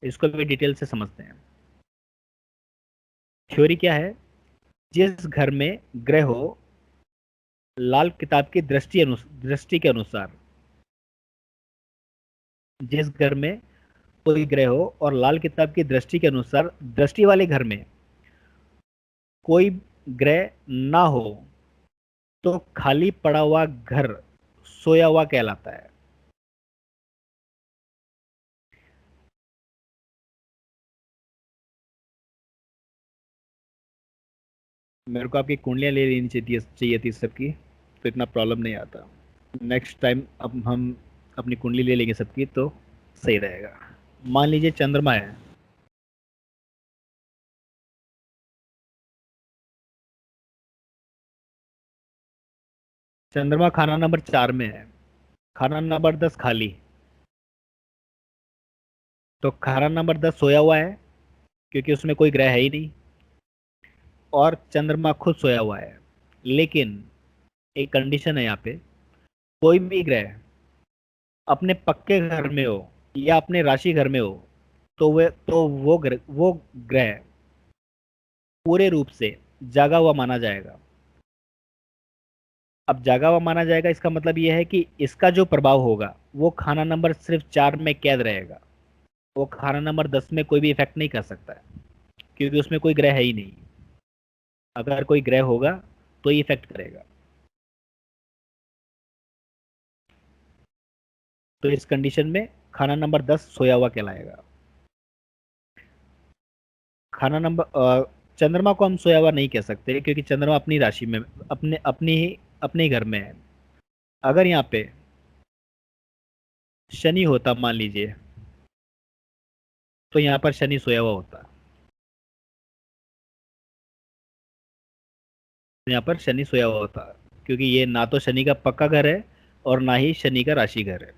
इसको भी डिटेल से समझते हैं। थ्योरी क्या है? जिस घर में ग्रह हो, लाल किताब की दृष्टि के अनुसार जिस घर में कोई ग्रह हो और लाल किताब की दृष्टि के अनुसार दृष्टि वाले घर में कोई ग्रह ना हो तो खाली पड़ा हुआ घर सोया हुआ कहलाता है। मेरे को आपकी कुंडलियां ले लेनी चाहिए थी सबकी, तो इतना प्रॉब्लम नहीं आता। नेक्स्ट टाइम अब हम अपनी कुंडली ले लेंगे सबकी तो सही रहेगा। मान लीजिए चंद्रमा है, चंद्रमा खाना नंबर 4 में है, खाना नंबर 10 खाली, तो खाना नंबर 10 सोया हुआ है क्योंकि उसमें कोई ग्रह है ही नहीं, और चंद्रमा खुद सोया हुआ है। लेकिन एक कंडीशन है यहाँ पे, कोई भी ग्रह अपने पक्के घर में हो या अपने राशि घर में हो तो वो ग्रह पूरे रूप से जागा हुआ माना जाएगा। अब जागा हुआ माना जाएगा इसका मतलब यह है कि इसका जो प्रभाव होगा वो खाना नंबर सिर्फ 4 में कैद रहेगा, वो खाना नंबर 10 में कोई भी इफेक्ट नहीं कर सकता है क्योंकि उसमें कोई ग्रह है ही नहीं। अगर कोई ग्रह होगा तो ये इफेक्ट करेगा। तो इस कंडीशन में खाना नंबर 10 सोया हुआ कहलाएगा। खाना नंबर चंद्रमा को हम सोया हुआ नहीं कह सकते क्योंकि चंद्रमा अपनी राशि में अपने ही घर में है। अगर यहाँ पे शनि होता मान लीजिए, तो यहाँ पर शनि सोया हुआ होता, यहाँ पर शनि सोया हुआ होता क्योंकि ये ना तो शनि का पक्का घर है और ना ही शनि का राशि घर है।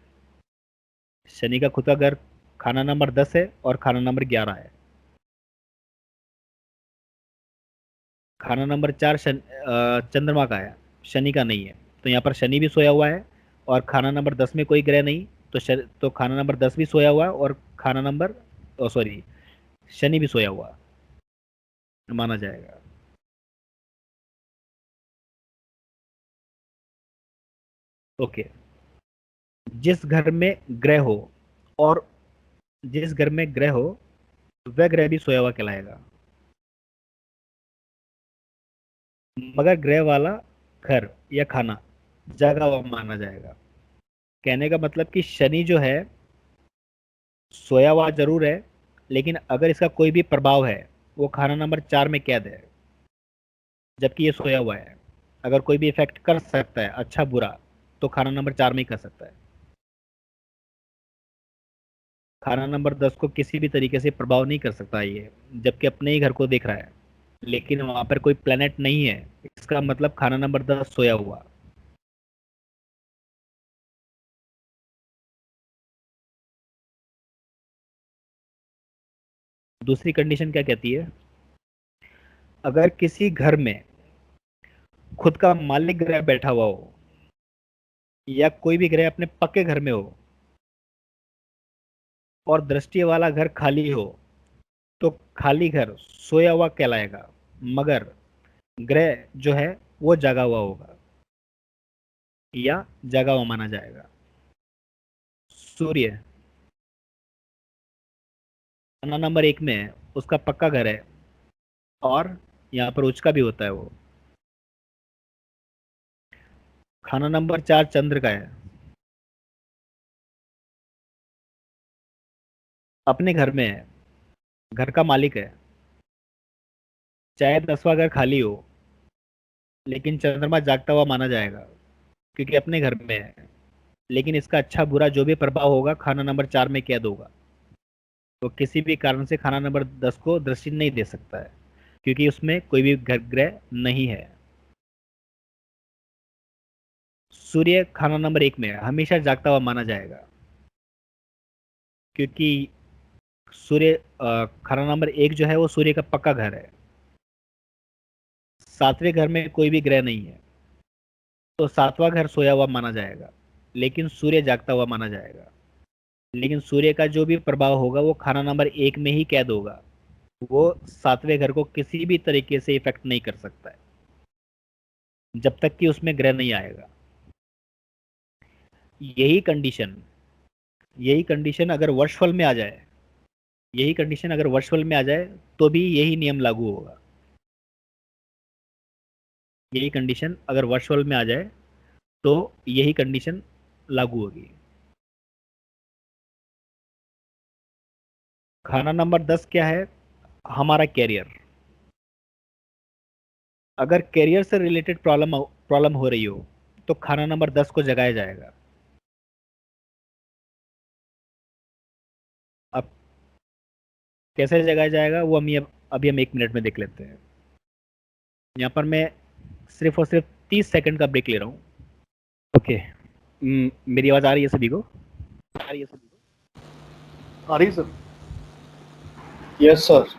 शनि का खुद का घर खाना नंबर 10 है और खाना नंबर 11 है। खाना नंबर 4 चंद्रमा का है, शनि का नहीं है, तो यहाँ पर शनि भी सोया हुआ है और खाना नंबर 10 में कोई ग्रह नहीं, तो खाना नंबर 10 भी सोया हुआ है और खाना नंबर सॉरी शनि भी सोया हुआ माना जाएगा। ओके, जिस घर में ग्रह हो और जिस घर में ग्रह हो वह ग्रह भी सोया हुआ कहलाएगा, मगर ग्रह वाला घर या खाना जागा हुआ माना जाएगा। कहने का मतलब कि शनि जो है सोया हुआ जरूर है, लेकिन अगर इसका कोई भी प्रभाव है वो खाना नंबर 4 में कैद है, जबकि ये सोया हुआ है। अगर कोई भी इफेक्ट कर सकता है अच्छा बुरा तो खाना नंबर 4 में ही कर सकता है। खाना नंबर 10 को किसी भी तरीके से प्रभाव नहीं कर सकता ये, जबकि अपने ही घर को देख रहा है, लेकिन वहां पर कोई प्लेनेट नहीं है, इसका मतलब खाना नंबर 10 सोया हुआ। दूसरी कंडीशन क्या कहती है, अगर किसी घर में खुद का मालिक ग्रह बैठा हुआ हो या कोई भी ग्रह अपने पक्के घर में हो और दृष्टि वाला घर खाली हो तो खाली घर सोया हुआ कहलाएगा, मगर ग्रह जो है वो जगा हुआ होगा या जगा हुआ माना जाएगा। सूर्य खाना नंबर 1 में है, उसका पक्का घर है और यहाँ पर उच्च का भी होता है वो। खाना नंबर 4 चंद्र का है, अपने घर में है, घर का मालिक है, चाहे 10वां घर खाली हो लेकिन चंद्रमा जागता हुआ माना जाएगा क्योंकि अपने घर में है, लेकिन इसका अच्छा बुरा जो भी प्रभाव होगा खाना नंबर 4 में कैद होगा। तो किसी भी कारण से खाना नंबर 10 को दृष्टि नहीं दे सकता है क्योंकि उसमें कोई भी ग्रह नहीं है। सूर्य खाना नंबर 1 में है, हमेशा जागता हुआ माना जाएगा क्योंकि सूर्य खाना नंबर 1 जो है वो सूर्य का पक्का घर है। 7वें घर में कोई भी ग्रह नहीं है तो 7वां घर सोया हुआ माना जाएगा, लेकिन सूर्य जागता हुआ माना जाएगा। लेकिन सूर्य का जो भी प्रभाव होगा वो खाना नंबर 1 में ही कैद होगा, वो 7वें घर को किसी भी तरीके से इफेक्ट नहीं कर सकता है जब तक कि उसमें ग्रह नहीं आएगा। यही कंडीशन यही कंडीशन अगर वर्षफल में आ जाए, यही कंडीशन अगर वर्षफल में आ जाए तो भी यही नियम लागू होगा। यही कंडीशन अगर वर्षफल में आ जाए तो यही कंडीशन लागू होगी। खाना नंबर 10 क्या है? हमारा कैरियर। अगर कैरियर से रिलेटेड प्रॉब्लम हो रही हो तो खाना नंबर 10 को जगाया जाएगा। अब कैसे जगाया जाएगा वो अभी हम 1 मिनट में देख लेते हैं। यहाँ पर मैं सिर्फ और सिर्फ 30 सेकंड का ब्रेक ले रहा हूँ। ओके, मेरी आवाज़ आ रही है सभी को? आ रही सर? Yes sir.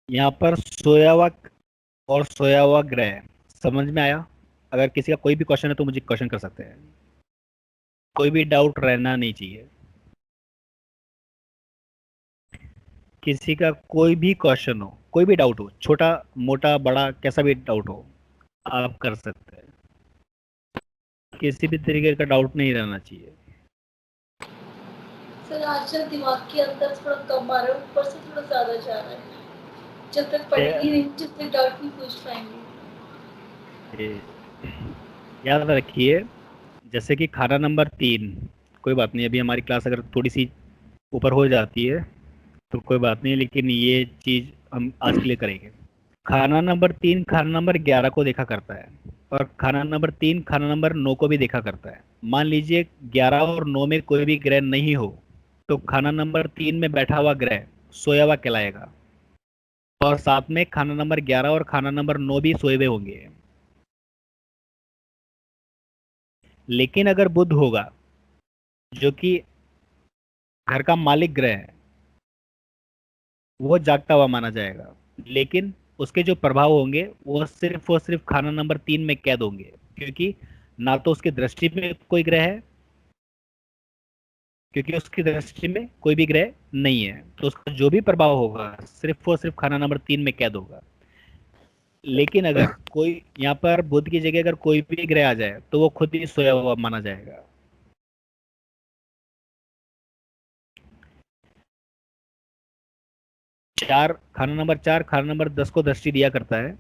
यहाँ पर सोया हुआ और सोया हुआ ग्रह समझ में आया? अगर किसी का कोई भी क्वेश्चन है तो मुझे क्वेश्चन कर सकते हैं, कोई भी डाउट रहना नहीं चाहिए। किसी का कोई भी क्वेश्चन हो, कोई भी डाउट हो, छोटा मोटा बड़ा कैसा भी डाउट हो आप कर सकते हैं। किसी भी तरीके का डाउट नहीं रहना चाहिए। सर आजकल दिमाग के अंदर थोड़ा कम आ रहा है, ऊपर से थोड़ा ज्यादा जा रहा है। जब तक पढ़ेंगे नहीं, जब तक डाउट नहीं पूछ पाएंगे। याद रखिए, जैसे कि खाना नंबर 3, कोई बात नहीं, अभी हमारी क्लास अगर थोड़ी सी ऊपर हो जाती है तो कोई बात नहीं, लेकिन ये चीज़ हम आज के लिए करेंगे। खाना नंबर 3 खाना नंबर 11 को देखा करता है और खाना नंबर 3 खाना नंबर 9 को भी देखा करता है। मान लीजिए 11 और 9 में कोई भी ग्रह नहीं हो तो खाना नंबर 3 में बैठा हुआ ग्रह सोया हुआ कहलाएगा, और साथ में खाना नंबर 11 और खाना नंबर 9 भी सोए हुए होंगे। लेकिन अगर बुध होगा जो कि घर का मालिक ग्रह है, वो जागता हुआ माना जाएगा, लेकिन उसके जो प्रभाव होंगे वो सिर्फ और सिर्फ खाना नंबर 3 में कैद होंगे, क्योंकि ना तो उसकी दृष्टि में कोई ग्रह है, क्योंकि उसकी दृष्टि में कोई भी ग्रह नहीं है, तो उसका जो भी प्रभाव होगा सिर्फ और सिर्फ खाना नंबर 3 में कैद होगा। लेकिन अगर कोई यहाँ पर बुध की जगह अगर कोई भी ग्रह आ जाए तो वो खुद ही सोया हुआ माना जाएगा। खाना नंबर 4 खाना नंबर 10 को दृष्टि दिया करता है।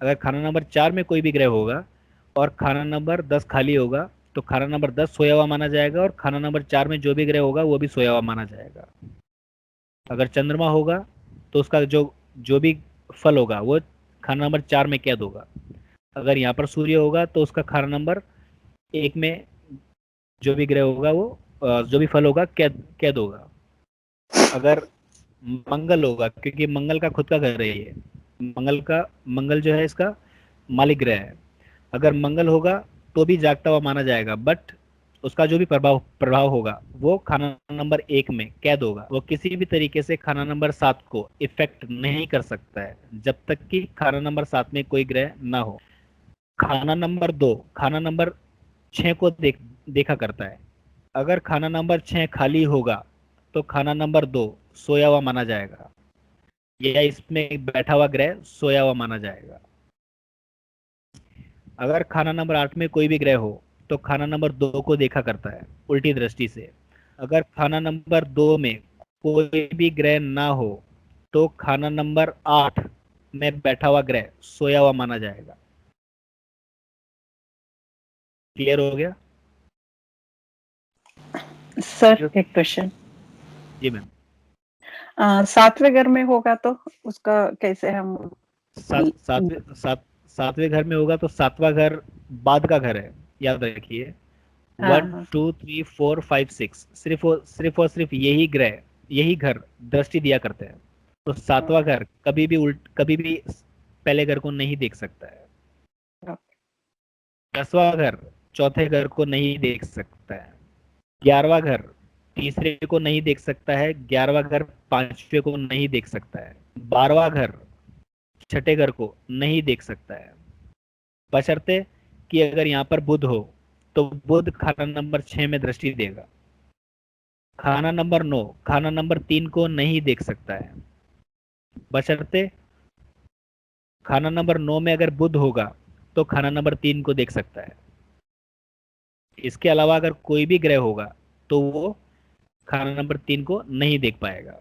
अगर खाना नंबर 4 में कोई भी ग्रह होगा और खाना नंबर 10 खाली होगा तो खाना नंबर 10 सोया हुआ माना जाएगा, और खाना नंबर 4 में जो भी ग्रह होगा वो भी सोया हुआ माना जाएगा। अगर चंद्रमा होगा तो उसका जो भी फल होगा वो खाना नंबर 4 में कैद होगा। अगर यहाँ पर सूर्य होगा तो उसका खाना नंबर 1 में जो भी ग्रह होगा वो जो भी फल होगा कैद होगा। अगर मंगल होगा, क्योंकि मंगल का खुद का घर है ये, मंगल जो है इसका मालिक ग्रह है, अगर मंगल होगा तो भी जागता हुआ माना जाएगा, बट उसका जो भी प्रभाव होगा वो खाना नंबर 1 में कैद होगा। वो किसी भी तरीके से खाना नंबर 7 को इफेक्ट नहीं कर सकता है जब तक कि खाना नंबर 7 में कोई ग्रह ना हो। खाना नंबर 2 खाना नंबर 6 को देखा करता है। अगर खाना नंबर 6 खाली होगा तो खाना नंबर 2 सोया हुआ माना जाएगा, या इसमें बैठा हुआ ग्रह सोया हुआ माना जाएगा। अगर खाना नंबर 8 में कोई भी ग्रह हो तो खाना नंबर 2 को देखा करता है उल्टी दृष्टि से। अगर खाना नंबर 2 में कोई भी ग्रह ना हो तो खाना नंबर 8 में बैठा हुआ ग्रह सोया हुआ माना जाएगा। क्लियर हो गया? सर एक क्वेश्चन। जी मैम। 7वें घर में होगा तो उसका कैसे हम सातवें घर में होगा तो 7वां घर बाद का घर है, याद रखिए। 1 2 3 4 5 6 सिर्फ और सिर्फ यही घर दृष्टि दिया करते हैं। तो 7वां घर कभी भी पहले घर को नहीं देख सकता है। 10वां घर चौथे घर को नहीं देख सकता है। 11वां घर तीसरे को नहीं देख सकता है। 11वां घर 5वें को नहीं देख सकता है। 12वां घर छठे घर को नहीं देख सकता है, बशर्ते कि अगर यहाँ पर बुध हो तो बुध खाना नंबर 6 में दृष्टि देगा। खाना नंबर 9 खाना नंबर 3 को नहीं देख सकता है, बशर्ते खाना नंबर 9 में अगर बुध होगा तो खाना नंबर 3 को देख सकता है। इसके अलावा अगर कोई भी ग्रह होगा तो वो खाना नंबर 3 को नहीं देख पाएगा।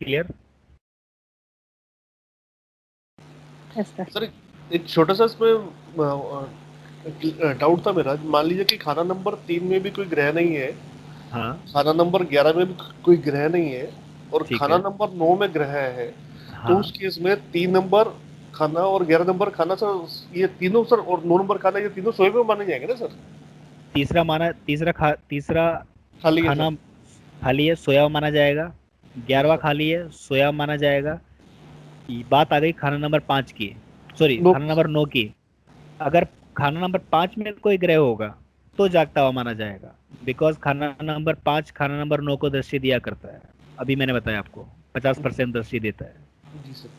क्लियर? Yes sir. सर एक छोटा सा इसमें डाउट था मेरा, मान लीजिए कि खाना नंबर 3 में भी कोई ग्रह नहीं है, हाँ खाना नंबर 11 में भी कोई ग्रह नहीं है, और ठीक खाना है। नंबर 9 में ग्रह है, तो हाँ उस केस में 3 नंबर खाना और 11 नंबर खाना सर, ये तीनों सर, और 9 नंबर खाना, ये तीनों सोए में माने जाएंगे ना सर? तीसरा खाली है खाना सर? खाली है, सोया हुआ माना जाएगा। 11वां खाली है, सोया हुआ माना जाएगा। ये बात आ गई खाना नंबर 5 की, सॉरी नो खाना नंबर 9 की। अगर खाना नंबर 5 में कोई ग्रह होगा तो जागता हुआ माना जाएगा, बिकॉज खाना नंबर 5 खाना नंबर 9 को दृष्टि दिया करता है। अभी मैंने बताया आपको 50% दृष्टि देता है। जी सर।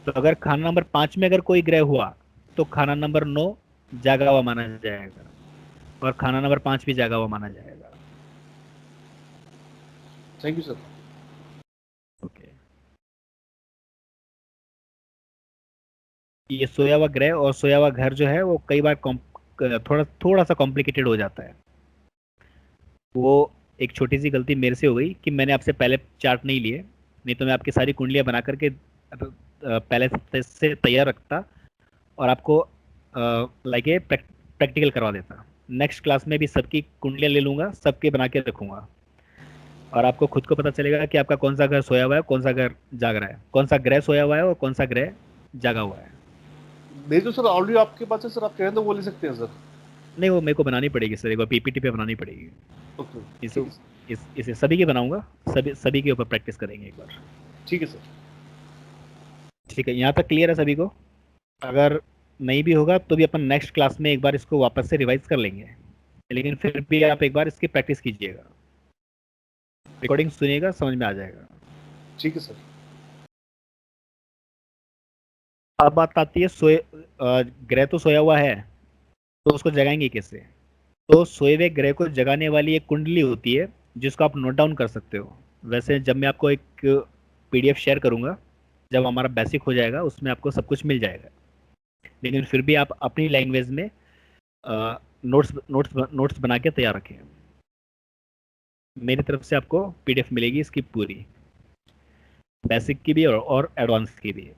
तो अगर खाना नंबर 5 में अगर कोई ग्रह हुआ तो खाना नंबर 9 जागा हुआ माना जाएगा और खाना नंबर 5 भी जागा हुआ माना जाएगा। Thank you sir. ओके, ये सोया हुआ ग्रह और सोया हुआ घर जो है वो कई बार थोड़ा सा कॉम्प्लिकेटेड हो जाता है। वो एक छोटी सी गलती मेरे से हो गई कि मैंने आपसे पहले चार्ट नहीं लिए, नहीं तो मैं आपकी सारी कुंडलियां बना करके पहले से तैयार रखता और आपको लाइक ए प्रैक्टिकल करवा देता। नेक्स्ट क्लास में भी सबकी कुंडलियां ले लूंगा, सबके बना के रखूंगा और आपको खुद को पता चलेगा कि आपका कौन सा घर सोया हुआ है, कौन सा घर जाग रहा है, कौन सा ग्रह सोया हुआ है और कौन सा ग्रह जागा हुआ है। नहीं तो सर ऑलरेडी आपके पास है सर, आप कहें तो वो ले सकते हैं सर। नहीं, वो मेरे को बनानी पड़ेगी सर, एक बार पीपीटी पे बनानी पड़ेगी। ओके इसे इसे सभी की बनाऊंगा, सभी के ऊपर प्रैक्टिस करेंगे एक बार। ठीक है सर। ठीक है, यहाँ तक क्लियर है सभी को? अगर नहीं भी होगा तो भी अपन नेक्स्ट क्लास में एक बार इसको वापस से रिवाइज कर लेंगे, लेकिन फिर भी आप एक बार इसकी प्रैक्टिस कीजिएगा, रिकॉर्डिंग सुनिएगा, समझ में आ जाएगा। ठीक है सर। अब बात आती है ग्रह तो सोया हुआ है तो उसको जगाएंगे कैसे? तो सोए हुए ग्रह को जगाने वाली एक कुंडली होती है जिसको आप नोट डाउन कर सकते हो। वैसे जब मैं आपको एक पीडीएफ शेयर करूंगा, जब हमारा बेसिक हो जाएगा उसमें आपको सब कुछ मिल जाएगा, लेकिन फिर भी आप अपनी लैंग्वेज में नोट्स बना के तैयार रखें। मेरी तरफ से आपको पीडीएफ मिलेगी इसकी पूरी, बेसिक की भी और एडवांस की भी।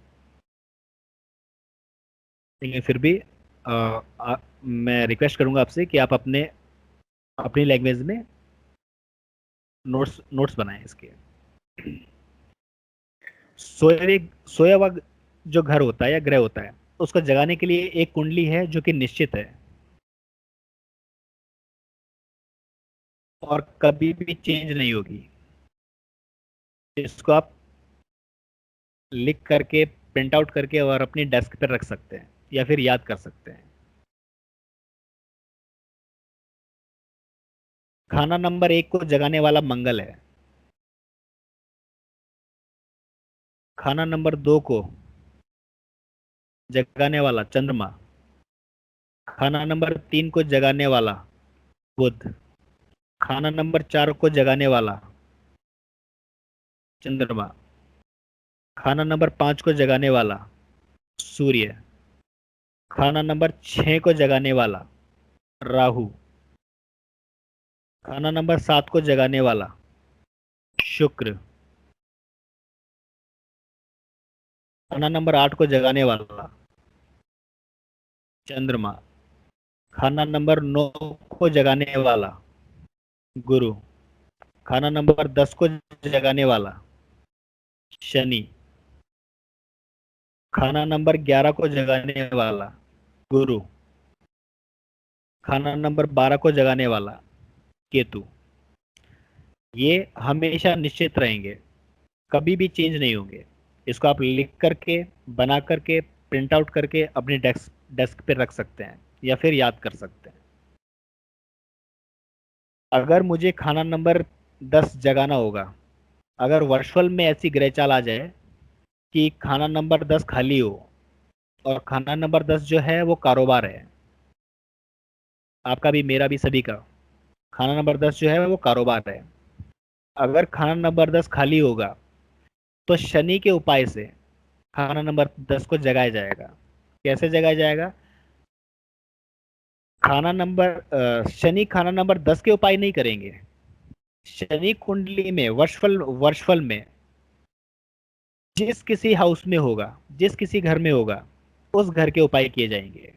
लेकिन फिर भी मैं रिक्वेस्ट करूंगा आपसे कि आप अपनी लैंग्वेज में नोट्स बनाएं इसके। सोया हुआ जो घर होता है या ग्रह होता है उसको जगाने के लिए एक कुंडली है जो कि निश्चित है और कभी भी चेंज नहीं होगी। इसको आप लिख करके प्रिंट आउट करके और अपनी डेस्क पर रख सकते हैं या फिर याद कर सकते हैं। खाना नंबर 1 को जगाने वाला मंगल है। खाना नंबर 2 को जगाने वाला चंद्रमा। खाना नंबर 3 को जगाने वाला बुध। खाना नंबर 4 को जगाने वाला चंद्रमा। खाना नंबर 5 को जगाने वाला सूर्य। खाना नंबर 6 को जगाने वाला राहु। खाना नंबर 7 को जगाने वाला शुक्र। खाना नंबर 8 को जगाने वाला चंद्रमा। खाना नंबर 9 को जगाने वाला गुरु। खाना नंबर 10 को जगाने वाला शनि। खाना नंबर 11 को जगाने वाला गुरु। खाना नंबर 12 को जगाने वाला केतु। ये हमेशा निश्चित रहेंगे, कभी भी चेंज नहीं होंगे। इसको आप लिख करके बना करके प्रिंट आउट करके अपने डेस्क पे रख सकते हैं या फिर याद कर सकते हैं। अगर मुझे खाना नंबर 10 जगाना होगा, अगर वर्चुअल में ऐसी ग्रह चाल आ जाए कि खाना नंबर 10 खाली हो और खाना नंबर 10 जो है वो कारोबार है, आपका भी मेरा भी सभी का खाना नंबर 10 जो है वो कारोबार है। अगर खाना नंबर 10 खाली होगा तो शनि के उपाय से खाना नंबर 10 को जगाया जाएगा। कैसे जगाया जाएगा? शनि खाना नंबर 10 के उपाय नहीं करेंगे। शनि कुंडली में वर्षफल में जिस किसी हाउस में होगा, जिस किसी घर में होगा, उस घर के उपाय किए जाएंगे।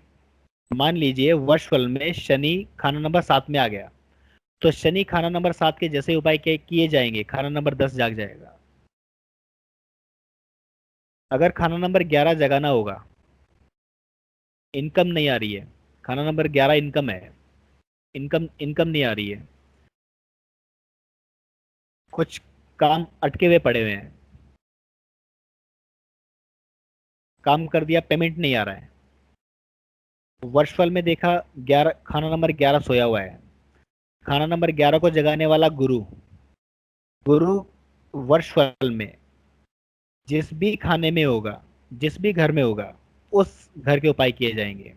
मान लीजिए वर्षफल में शनि खाना नंबर 7 में आ गया, तो शनि खाना नंबर 7 के जैसे उपाय किए जाएंगे, खाना नंबर 10 जाग जाएगा। अगर खाना नंबर 11 जगाना होगा, इनकम नहीं आ रही है, खाना नंबर 11 इनकम है, इनकम नहीं आ रही है, कुछ काम अटके हुए पड़े हुए हैं, काम कर दिया, पेमेंट नहीं आ रहा है, वर्षफल में देखा 11 खाना नंबर 11 सोया हुआ है, खाना नंबर 11 को जगाने वाला गुरु वर्षफल में जिस भी खाने में होगा, जिस भी घर में होगा, उस घर के उपाय किए जाएंगे।